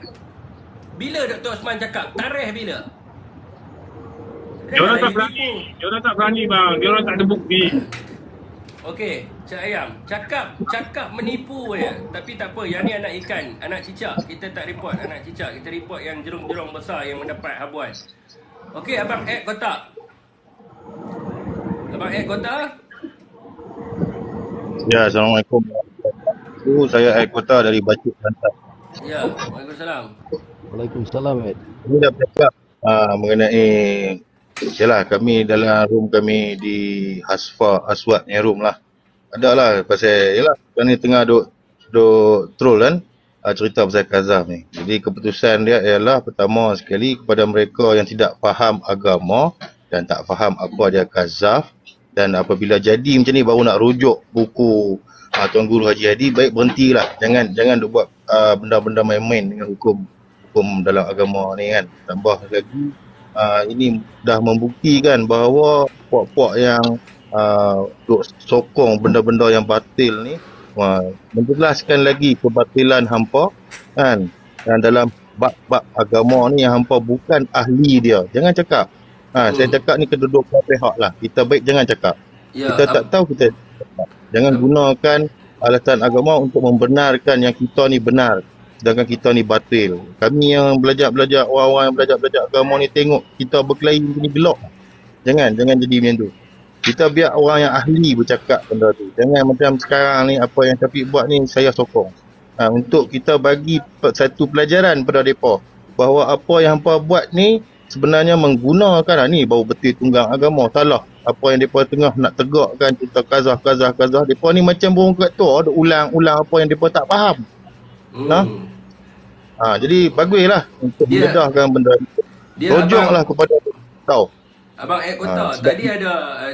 Bila Dr. Osman cakap? Tarikh bila? Diorang tak berani bang. Diorang tak ada bukti. Okey, Cik Ayam, cakap menipu je. Tapi tak apa, yang ni anak ikan, anak cicak. Kita tak report anak cicak, kita report yang jerung-jerung besar yang mendapat habuan. Okey, Abang Ed Kotak. Abang Ed Kotak? Ya, Assalamualaikum. Saya Ed Kotak dari Bacuk, Kelantan. Ya, Waalaikumsalam. Waalaikumsalam, Ed. Ini dah bercakap mengenai, yalah, kami dalam room kami di Aswad punya room lah. Adalah pasal, yalah, kami tengah duk duk troll kan, cerita pasal Kazaf ni. Jadi keputusan dia ialah pertama sekali kepada mereka yang tidak faham agama dan tak faham apa dia Kazaf, dan apabila jadi macam ni baru nak rujuk buku Tuan Guru Haji Hadi, baik berhentilah. Jangan duk buat benda-benda main-main dengan hukum dalam agama ni kan. Tambah lagi ini dah membuktikan bahawa puak-puak yang duk sokong benda-benda yang batil ni menjelaskan lagi kebatilan hampa kan. Dan dalam bab-bab agama ni yang hampa bukan ahli dia, jangan cakap. Saya cakap ni kedudukan pihak lah. Kita baik jangan cakap. Kita tak tahu, kita cakap. Jangan gunakan alasan agama untuk membenarkan yang kita ni benar, sedangkan kita ni batil. Kami yang belajar-belajar, orang-orang yang belajar-belajar agama ni tengok kita berkelahi ni gelok. Jangan jadi macam tu. Kita biar orang yang ahli bercakap benda tu. Jangan macam sekarang ni apa yang Syafiq buat ni saya sokong. Untuk kita bagi satu pelajaran pada mereka bahawa apa yang hampa buat ni sebenarnya menggunakan ni baru betul tunggang agama. Salah. Apa yang mereka tengah nak tegakkan cerita Kazaf. Mereka ni macam burung ketua, ada ulang-ulang apa yang mereka tak faham. Jadi baguslah untuk mendedahkan benda ni. Rojoklah kepada tahu. Abang Kota,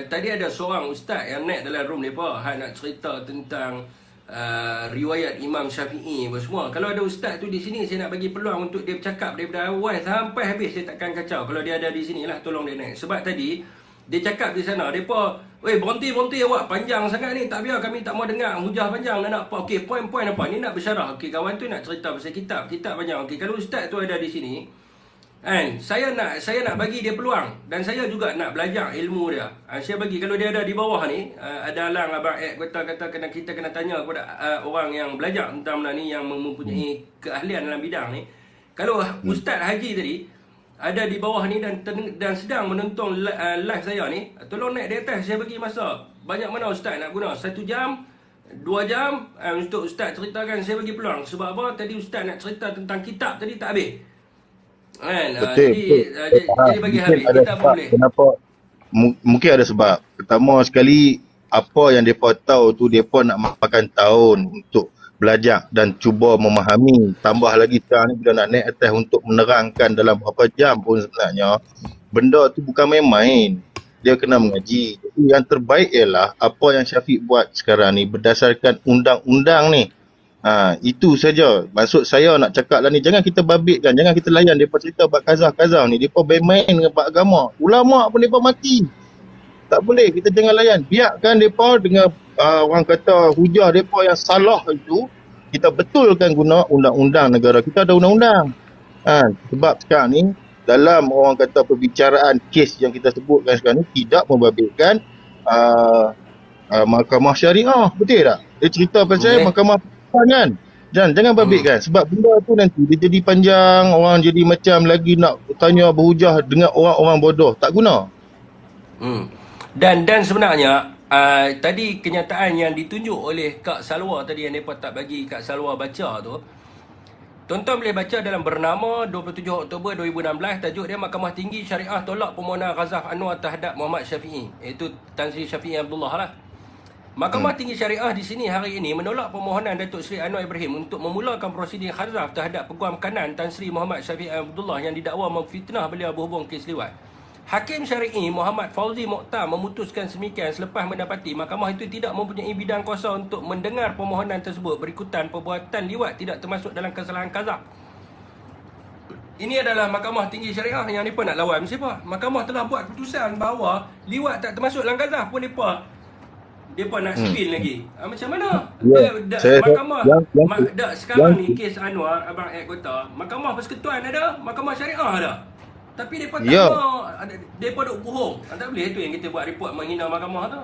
tadi ada seorang ustaz yang naik dalam room mereka nak cerita tentang riwayat Imam Syafi'i apa semua. Kalau ada ustaz tu di sini, saya nak bagi peluang untuk dia bercakap daripada awal sampai habis. Saya takkan kacau. Kalau dia ada di sini lah, tolong dia naik. Sebab tadi dia cakap di sana, mereka, berhenti awak, panjang sangat ni, tak biar, kami tak mau dengar hujah panjang, nak apa, okey, poin-poin apa, ni nak bersyarah, okey, kawan tu nak cerita pasal kitab panjang, okey, kalau ustaz tu ada di sini, kan, saya nak bagi dia peluang, dan saya juga nak belajar ilmu dia. Saya bagi, kalau dia ada di bawah ni, ada alang Abang kata kita kena tanya kepada orang yang belajar tentang benda ni, yang mempunyai keahlian dalam bidang ni. Kalau Ustaz Haji tadi ada di bawah ni dan sedang menonton live saya ni, tolong naik di atas, saya bagi masa. Banyak mana Ustaz nak guna? 1 jam, 2 jam untuk Ustaz ceritakan, saya bagi peluang. Sebab apa? Tadi Ustaz nak cerita tentang kitab tadi tak habis. Kan? Jadi bagi habis, kita boleh. Kenapa? Mungkin ada sebab. Pertama sekali, apa yang mereka tahu tu, mereka nak makan tahun untuk belajar dan cuba memahami. Tambah lagi sekarang ni bila nak naik atas untuk menerangkan dalam berapa jam pun sebenarnya, benda tu bukan main-main. Dia kena mengaji. Jadi yang terbaik ialah apa yang Syafiq buat sekarang ni berdasarkan undang-undang ni. Itu saja. Maksud saya nak cakap lah ni, jangan kita babitkan, jangan kita layan mereka cerita bab Kazaf ni. Mereka bermain dengan bab agama. Ulama pun mereka mati. Tak boleh, kita jangan layan. Biarkan mereka dengan orang kata hujah mereka yang salah itu, kita betulkan guna undang-undang negara. Kita ada undang-undang. Sebab sekarang ni dalam orang kata perbicaraan kes yang kita sebutkan sekarang ni tidak membabitkan mahkamah syariah. Betul tak? Dia cerita pasal mahkamah kan. Jangan babitkan. Sebab benda tu nanti dia jadi panjang, orang jadi macam lagi nak tanya berhujah dengan orang-orang bodoh. Tak guna. Dan sebenarnya tadi kenyataan yang ditunjuk oleh Kak Salwa tadi, yang mereka tak bagi Kak Salwa baca tu, tuan-tuan boleh baca dalam Bernama 27 Oktober 2016. Tajuk dia, Mahkamah Tinggi Syariah tolak permohonan Kazaf Anwar terhadap Muhammad Syafi'i, iaitu Tan Sri Syafi'i Abdullah lah. Mahkamah Tinggi Syariah di sini hari ini menolak permohonan Datuk Seri Anwar Ibrahim untuk memulakan prosedur Kazaf terhadap Peguam Kanan Tan Sri Muhammad Syafi'i Abdullah yang didakwa memfitnah beliau berhubung kes liwat. Hakim Syari'i Muhammad Fauzi Mokhtar memutuskan semikian selepas mendapati mahkamah itu tidak mempunyai bidang kuasa untuk mendengar permohonan tersebut berikutan perbuatan liwat tidak termasuk dalam kesalahan Kazaf. Ini adalah Mahkamah Tinggi Syariah yang mereka nak lawan siapa? Mahkamah telah buat keputusan bahawa liwat tak termasuk dalam Kazaf pun mereka nak spin lagi. Macam mana? Mahkamah sekarang ni kes Anwar, Abang Kota, Mahkamah Persekutuan ada, Mahkamah Syariah ada. Tapi mereka tak mau, mereka duk bohong. Tak boleh, tu yang kita buat report menghina mahkamah tu.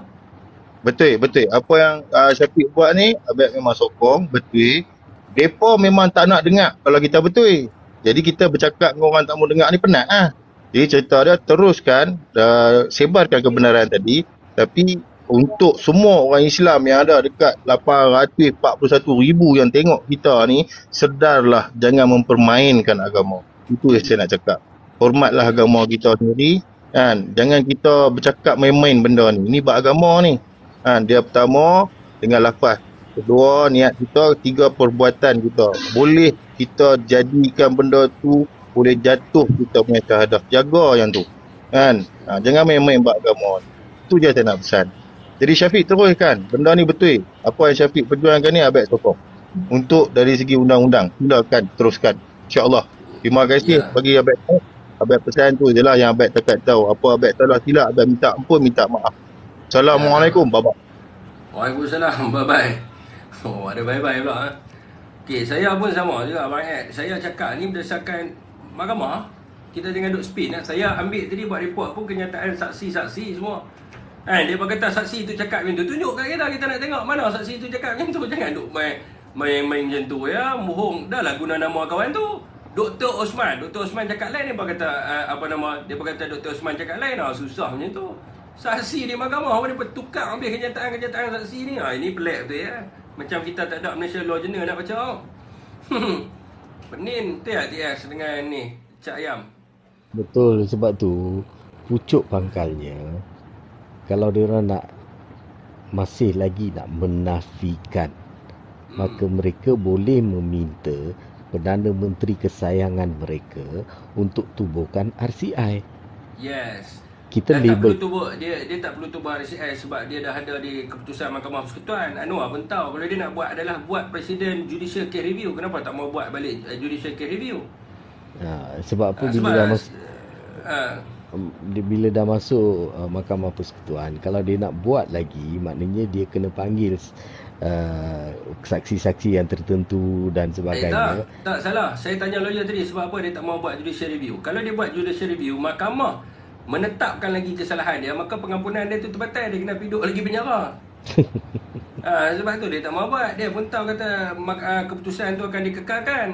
Betul. Apa yang Syafiq buat ni, Abang memang sokong, betul. Mereka memang tak nak dengar kalau kita betul. Jadi kita bercakap dengan orang tak mau dengar ni penat lah. Jadi cerita dia teruskan, sebarkan kebenaran tadi. Tapi untuk semua orang Islam yang ada dekat 841,000 yang tengok kita ni, sedarlah jangan mempermainkan agama. Itu yang saya nak cakap. Hormatlah agama kita sendiri, kan. Jangan kita bercakap main-main benda ni. Ini bab agama ni. Dia pertama dengan lafaz Kedua, niat kita. Tiga, perbuatan kita. Boleh kita jadikan benda tu boleh jatuh kita punya syahadah. Jaga yang tu. Kan? Jangan main-main bab agama. Itu je saya nak pesan. Jadi Syafiq teruskan. Benda ni betul. Apa yang Syafiq perjuangkan ni Abang sokong. Untuk dari segi undang-undang. Silakan teruskan. InsyaAllah. Terima kasih bagi Abang. Abang pesan tu je lah yang Abang tak tahu. Apa Abang salah silap, Abang minta ampun, minta maaf. Assalamualaikum. Bye-bye. Waalaikumsalam. Bye-bye. Oh, ada bye-bye pula. Okey, saya pun sama juga Abang Ed. Saya cakap ni berdasarkan mahkamah. Kita jangan duk spin. Saya ambil tadi buat report pun kenyataan saksi-saksi semua. Dia kata saksi tu cakap macam tu. Tunjuk kat kita nak tengok mana saksi tu cakap macam tu. Jangan duk main macam tu ya. Bohong. Dah lah guna nama kawan tu. Dr. Osman cakap lain. Dia kata dia kata Dr. Osman cakap lain. Susah macam tu. Saksi di mahkamah dia bertukar ambil kenyataan saksi ni. Ini pelik betul ya. Macam kita tak ada Malaysia Law Journal nak baca. Penin tu ya TS dengan ni Cak Ayam. Betul, sebab tu pucuk pangkalnya kalau diorang nak masih lagi nak menafikan, maka mereka boleh meminta Perdana Menteri kesayangan mereka untuk tubuhkan RCI. Yes. Kita dia label tak perlu tubuh, dia tak perlu tubuh RCI sebab dia dah ada di keputusan Mahkamah Persekutuan. Anwar pun tahu kalau dia nak buat adalah buat Presiden Judicial Case Review. Kenapa tak mau buat balik Judicial Case Review? Sebab apa bila dah masuk Mahkamah Persekutuan, kalau dia nak buat lagi, maknanya dia kena panggil saksi-saksi yang tertentu dan sebagainya. Tak salah. Saya tanya lawyer tadi sebab apa dia tak mau buat Judicial Review. Kalau dia buat Judicial Review, Mahkamah menetapkan lagi kesalahan dia, maka pengampunan dia tu terbatal, dia kena duduk lagi penjara. Sebab tu dia tak mau buat. Dia pun tahu kata keputusan tu akan dikekalkan.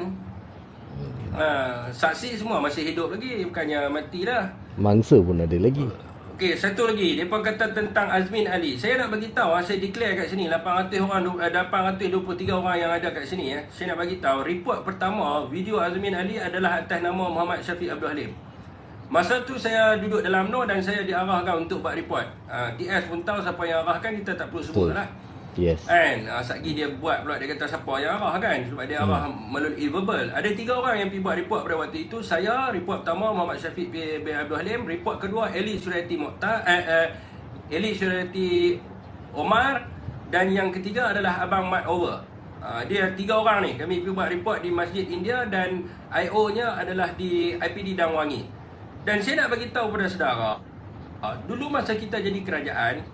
Saksi semua masih hidup lagi, bukannya mati dah. Mangsa pun ada lagi. Okey, satu lagi. Dia pun kata tentang Azmin Ali. Saya nak bagi tahu, saya declare kat sini 823 orang yang ada kat sini. Saya nak bagi tahu report pertama video Azmin Ali adalah atas nama Muhammad Syafiq Abdul Halim. Masa tu saya duduk dalam UMNO dan saya diarahkan untuk buat report. TS pun tahu siapa yang arahkan, kita tak perlu sebut lah. Yes. Kan? Satgi dia buat pula, dia kata siapa yang arah kan. Sebab dia arah melalui verbal. Ada 3 orang yang pergi buat report pada waktu itu. Saya, report pertama Muhammad Syafiq bin Abdul Halim. Report kedua Eli Surati Omar. Dan yang ketiga adalah Abang Mat Over. Dia 3 orang ni. Kami pergi buat report di Masjid India dan IO-nya adalah di IPD Dangwangi. Dan saya nak bagi tahu kepada saudara, dulu masa kita jadi kerajaan,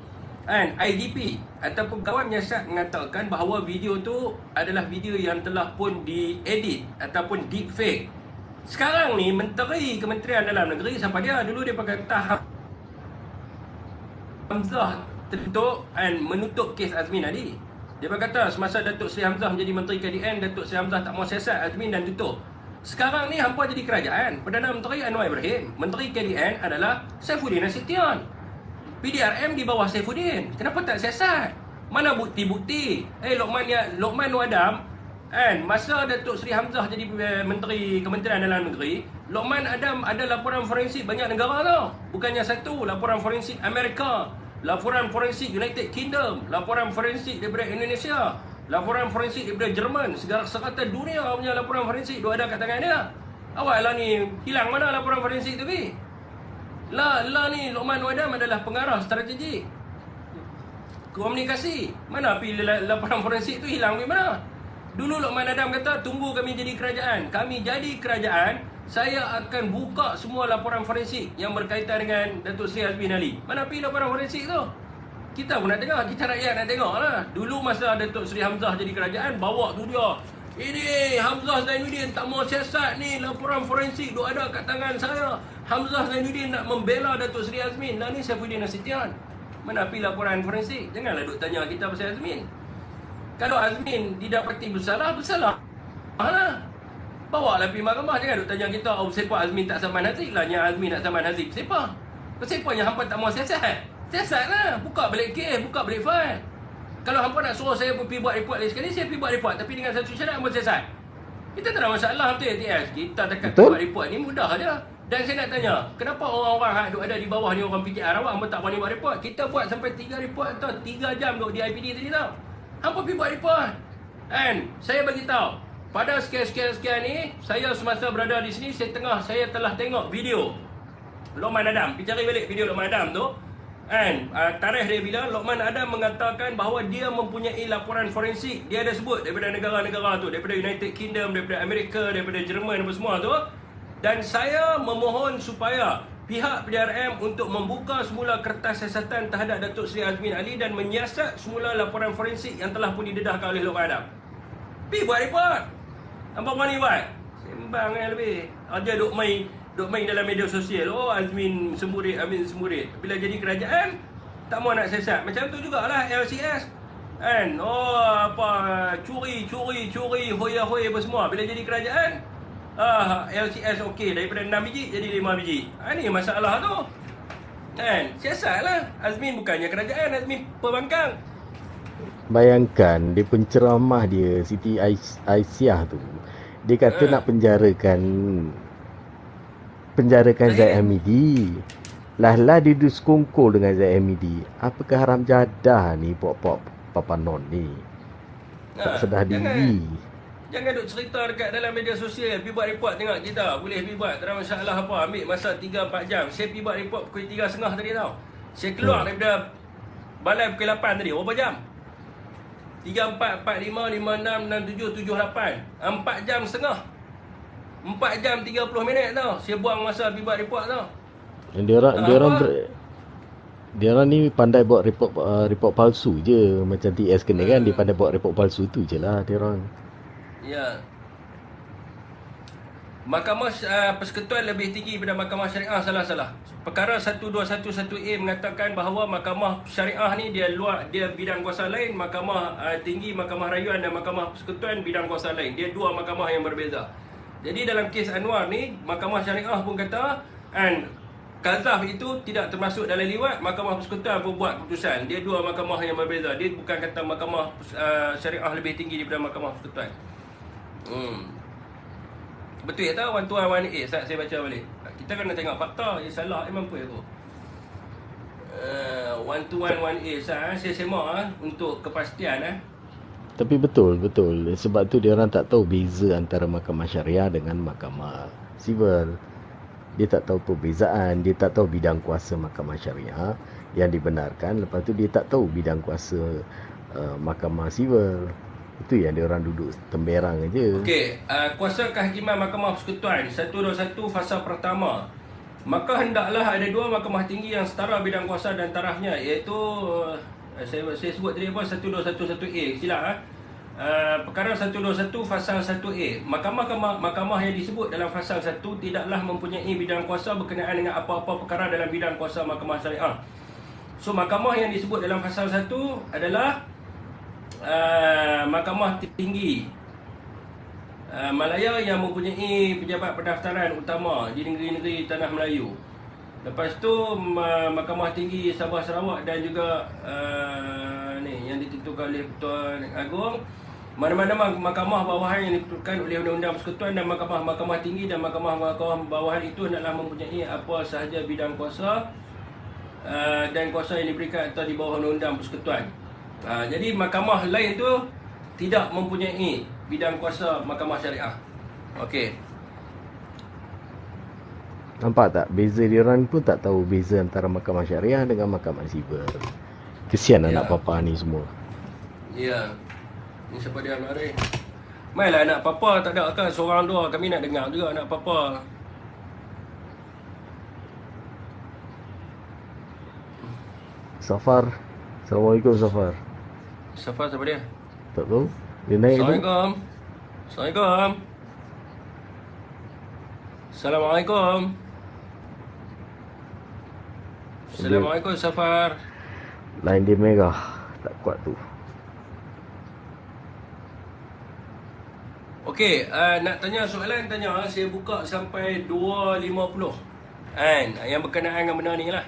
IDP ataupun kawan menyiasat mengatakan bahawa video tu adalah video yang telah pun diedit ataupun deepfake. Sekarang ni Menteri Kementerian Dalam Negeri siapa dia? Dulu dia pakai tahap Hamzah tertutup menutup kes Azmin Ali. Dia berkata semasa Datuk Seri Hamzah menjadi Menteri KDN, Datuk Seri Hamzah tak mau siasat Azmin dan tutup. Sekarang ni hampa jadi kerajaan, Perdana Menteri Anwar Ibrahim, Menteri KDN adalah Saifuddin Nasution. PDRM di bawah Saifuddin. Kenapa tak siasat? Mana bukti-bukti? Lokman Wadam, masa Datuk Seri Hamzah jadi Menteri Kementerian Dalam Negeri, Lokman Adam ada laporan forensik banyak negara tau. Bukannya satu, laporan forensik Amerika, laporan forensik United Kingdom, laporan forensik daripada Indonesia, laporan forensik daripada Jerman. Segala serata dunia punya laporan forensik dia ada kat tangan dia. Awak lah ni hilang mana laporan forensik tu ni? Ni Lokman Wadam adalah pengarah strategik komunikasi. Mana laporan forensik tu hilang di mana? Dulu Lokman Adam kata tunggu kami jadi kerajaan. Kami jadi kerajaan, saya akan buka semua laporan forensik yang berkaitan dengan Datuk Seri Azmin Ali. Mana pergi laporan forensik tu? Kita pun nak tengok, kita rakyat nak tengok lah. Dulu masa Datuk Seri Hamzah jadi kerajaan, bawa tu dia. Ini Hamzah Zainuddin tak mau siasat ni, laporan forensik duk ada kat tangan saya. Hamzah Zainuddin nak membela Datuk Seri Azmin. Lah ni Saifuddin Nasution. Mana pergi laporan forensik? Janganlah duk tanya kita pasal Azmin. Kalau Azmin didapati bersalah, lah. Bawa lah pergi mahkamah. Jangan duk tanya kita, siapa Azmin tak saman Hazib lah. Yang Azmin nak saman Hazib, siapa? Siapa yang hampa tak mau siasat? Siasat lah. Buka balik kes, buka balik file. Kalau hampa nak suruh saya pergi buat report lagi sekali, saya pergi buat report. Tapi dengan satu syarat, hampa siasat. Kita tak ada masalah betul TS. Kita dekat buat report ni mudah je. Dan saya nak tanya, kenapa orang-orang yang ada di bawah ni orang PKR awak, hampa tak berani buat report? Kita buat sampai 3 report tau. 3 jam duduk di IPD tadi tau. Hampa pergi buat report. And saya bagi tahu, pada sekian ni, saya semasa berada di sini, saya telah tengok video Lokman Adam. Pergi cari balik video Lokman Adam tu. And tarikh dia bila Lokman Adam mengatakan bahawa dia mempunyai laporan forensik. Dia ada sebut daripada negara-negara tu, daripada United Kingdom, daripada Amerika, daripada Jerman, apa semua tu. Dan saya memohon supaya pihak PDRM untuk membuka semula kertas siasatan terhadap Datuk Seri Azmin Ali dan menyiasat semula laporan forensik yang telah pun didedahkan oleh Lokman Adam. Pergi buat report. Nampak mana ni buat? Sembang lebih. Aja duk main dalam media sosial. Oh, Azmin semburit. Bila jadi kerajaan, tak mau nak siasat. Macam tu jugalah LCS. Kan? Oh, curi, hoya-hoya apa semua. Bila jadi kerajaan, LCS okey. Daripada 6 biji, jadi 5 biji. Ini masalah tu. Kan? Siasatlah. Azmin bukannya kerajaan, Azmin perbankang. Bayangkan, dia penceramah dia, Siti Aisyah tu. Dia kata nak penjarakan Zaid Hamidi. Lah dia duduk sekongkol dengan Zaid Hamidi. Apakah haram jadah ni pok-pok papanon ni? Tak sedar diri. Jangan duk cerita dekat dalam media sosial. Pergi buat report tengok kita. Boleh pergi buat. Tak ada masalah apa. Ambil masa 3-4 jam. Saya pergi buat report pukul 3.30 tadi tau. Saya keluar daripada balai pukul 8 tadi. Berapa jam? 3, 4, 5, 6, 7, 8. 4 jam setengah. 4 jam 30 minit tau. Saya buang masa pergi buat report tau. Dia orang ni pandai buat report palsu je. Macam TS kena kan, dia pandai buat report palsu tu je lah dia orang. Ya. Mahkamah Persekutuan lebih tinggi daripada Mahkamah Syariah, salah. Perkara 1211A mengatakan bahawa Mahkamah Syariah ni dia bidang kuasa lain, Mahkamah Tinggi, Mahkamah Rayuan dan Mahkamah Persekutuan bidang kuasa lain. Dia dua mahkamah yang berbeza. Jadi dalam kes Anwar ni, Mahkamah Syariah pun kata Kazaf itu tidak termasuk dalam liwat, Mahkamah Persekutuan pun buat keputusan. Dia dua mahkamah yang berbeza. Dia bukan kata Mahkamah Syariah lebih tinggi daripada Mahkamah Persekutuan. Betul tak 1218 saat saya baca balik. Kita kena tengok fakta. Salah mampu aku. 1218 saya semak untuk kepastian Tapi betul. Sebab tu dia orang tak tahu beza antara Mahkamah Syariah dengan Mahkamah Sivil. Dia tak tahu perbezaan. Dia tak tahu bidang kuasa Mahkamah Syariah yang dibenarkan. Lepas tu dia tak tahu bidang kuasa Mahkamah Sivil. Itu yang dia orang duduk temberang aja. Okey, kuasa kehakiman Mahkamah Persekutuan 121 fasa pertama. Maka hendaklah ada dua mahkamah tinggi yang setara bidang kuasa dan tarafnya, iaitu saya sebut tadi apa 1211A, silap perkara 121 fasal 1A. Mahkamah yang disebut dalam fasal 1 tidaklah mempunyai bidang kuasa berkenaan dengan apa-apa perkara dalam bidang kuasa Mahkamah Syariah. So mahkamah yang disebut dalam fasal 1 adalah Mahkamah Tinggi Malaya yang mempunyai pejabat pendaftaran utama di negeri-negeri Tanah Melayu. Lepas tu Mahkamah Tinggi Sabah Sarawak dan juga yang ditentukan oleh Ketua Agong. Mana-mana mahkamah bawahan yang ditentukan oleh Undang-Undang Persekutuan dan mahkamah tinggi dan mahkamah bawahan itu hendaklah mempunyai apa sahaja bidang kuasa dan kuasa yang diberikan atau di bawah Undang-Undang Persekutuan. Jadi mahkamah lain tu tidak mempunyai bidang kuasa Mahkamah Syariah. Okey. Nampak tak? Beza dia orang pun tak tahu beza antara Mahkamah Syariah dengan Mahkamah Sivil. Kesian anak papa ni semua. Ya. Ni siapa dia mari? Mainlah anak papa tak ada kan seorang dua, kami nak dengar juga anak papa. Safar. Assalamualaikum Safar. Safar siapa dia? Tak tahu. Dia naik tu. Assalamualaikum. Assalamualaikum Safar. Lain dia merah. Tak kuat tu. Okey, nak tanya soalan tanya. Saya buka sampai 2.50 yang berkenaan dengan benda ni lah.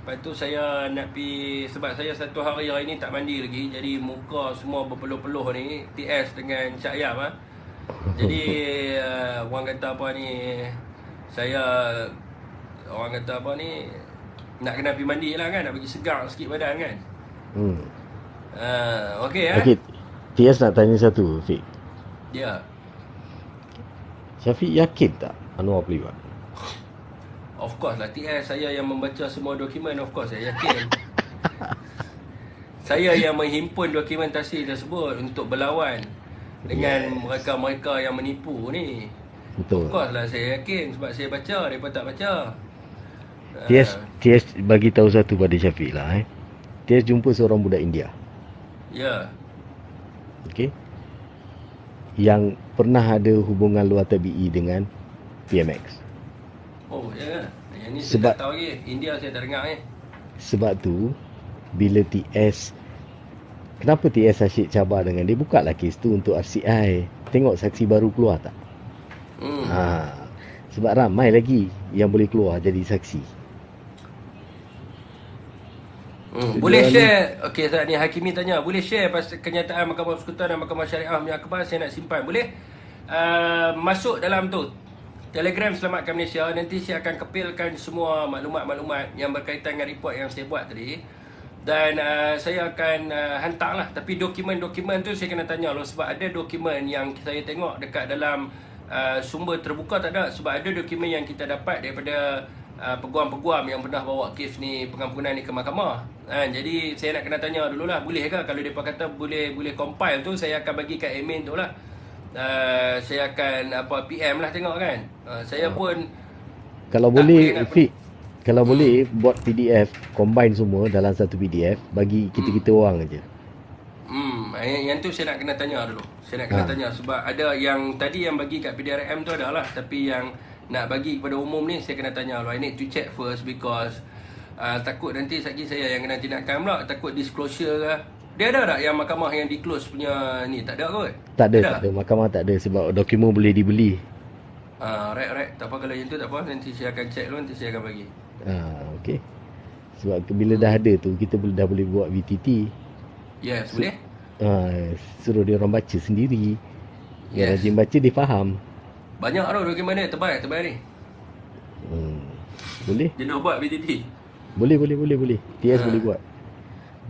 Lepas tu saya nak pergi, sebab saya satu hari ni tak mandi lagi, jadi muka semua berpeluh-peluh ni, TS dengan Cak Yam Jadi orang kata apa ni, orang kata apa ni, nak kena pergi mandi lah kan, nak bagi segar sikit badan kan. Okey Okey, TS nak tanya satu, Fik. Ya. Syafiq yakin tak Anwar boleh buat? Of course lah TS, saya yang membaca semua dokumen, of course saya yakin. Saya yang menghimpun dokumentasi tersebut untuk berlawan dengan mereka-mereka yang menipu ni. Betul. Of course lah saya yakin sebab saya baca, mereka tak baca. TS bagi tahu satu pada Syafiq lah. TS jumpa seorang budak India. Ya. Okey. Yang pernah ada hubungan luar tabi'i dengan PMX. Oh ya. Yang ni Sebab- saya tak tahu lagi. India saya tak dengar ni. Sebab tu bila TS, kenapa TS asyik cabar dengan dia, bukalah kes tu untuk RCI. Tengok saksi baru keluar tak? Sebab ramai lagi yang boleh keluar jadi saksi. Boleh share. Okey, saat ni Hakimi tanya, boleh share pasal kenyataan Mahkamah Persekutuan dan Mahkamah Syariah punya akhbar, saya nak simpan. Boleh? Masuk dalam tu Telegram Selamatkan Malaysia. Nanti saya akan kepilkan semua maklumat-maklumat yang berkaitan dengan report yang saya buat tadi. Dan saya akan hantarlah. Tapi dokumen-dokumen tu saya kena tanya loh. Sebab ada dokumen yang saya tengok dekat dalam sumber terbuka tak ada. Sebab ada dokumen yang kita dapat daripada peguam-peguam yang pernah bawa kes ni, pengampunan ni ke mahkamah. Jadi saya nak kena tanya dululah, boleh ke? Kalau mereka kata boleh compile tu, saya akan bagi kat admin tu lah. Saya akan PM lah tengok kan. Saya pun Kalau boleh Fik, kalau boleh buat PDF, combine semua dalam satu PDF, bagi kita-kita orang aja. Yang tu saya nak kena tanya dulu. Saya nak kena tanya sebab ada yang tadi yang bagi kat PDRM tu adalah, tapi yang nak bagi kepada umum ni saya kena tanya dulu. I need to check first because takut nanti lagi saya yang kena tindakan pula, takut disclosure ke. Dia ada tak yang mahkamah yang di-close punya ni? Tak ada kot? Tak ada. Mahkamah tak ada sebab dokumen boleh dibeli. Right. Tak apa, kalau yang tu tak apa. Nanti saya akan check dulu, nanti saya akan bagi. Okey. Sebab bila dah ada tu, kita dah boleh buat VTT. Yes, boleh? Suruh dia orang baca sendiri. Yang Yes. rajin baca, dia faham. Banyak tau dokumen dia, tebal ni. Boleh? Dia nak buat BTT. Boleh. TS boleh buat.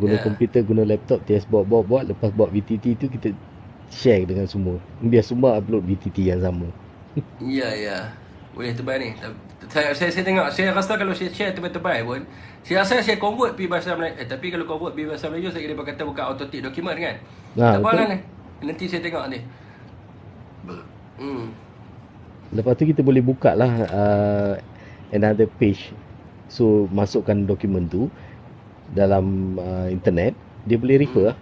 Guna komputer, guna laptop, TS buat. Lepas buat VTT tu, kita share dengan semua. Biar semua upload VTT yang sama. Ya. Boleh tebal ni. Saya tengok, saya rasa kalau saya share tebal-tebal pun, saya rasa saya convert pergi bahasa Melayu. Tapi kalau convert pergi bahasa Melayu, saya kena kata bukan authentic dokumen kan. Tak apa lah ni. Nanti saya tengok ni. Lepas tu kita boleh buka lah another page. So masukkan dokumen tu dalam internet, dia boleh refer lah.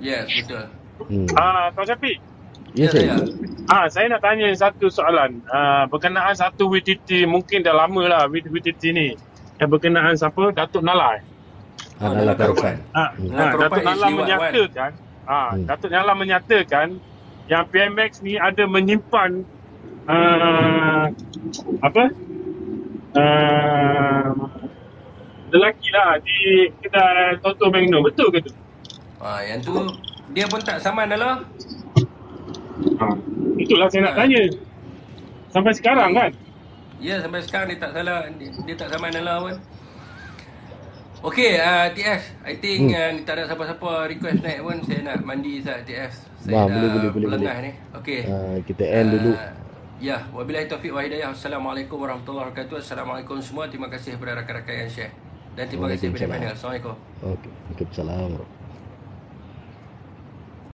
Yes, betul. Tuan Syafiq. Ya, saya. Saya nak tanya satu soalan. Berkenaan satu WTT, mungkin dah lama lah WTT ni. Yang berkenaan siapa? Datuk Nala. Nala Karopan. Datuk Nala menyatakan, Datuk Nala menyatakan yang PMX ni ada menyimpan lelaki lah di kedai Toto Magno. Betul ke tu? Yang tu dia pun tak saman dah lah. Itulah saya nak tanya. Sampai sekarang kan? Ya, sampai sekarang dia tak salah. Dia tak saman dah lah pun. Okay, TS, I think tak ada siapa-siapa request naik pun. Saya nak mandi sat TS. Saya boleh. lengah ni. Okay. Kita end dulu. Ya, wabillahi taufiq wa hidayah. Assalamualaikum warahmatullahi wabarakatuh. Assalamualaikum semua. Terima kasih kepada rakan-rakan yang share. Dan terima kasih kepada panel. Assalamualaikum. Okey. Waalaikumsalam.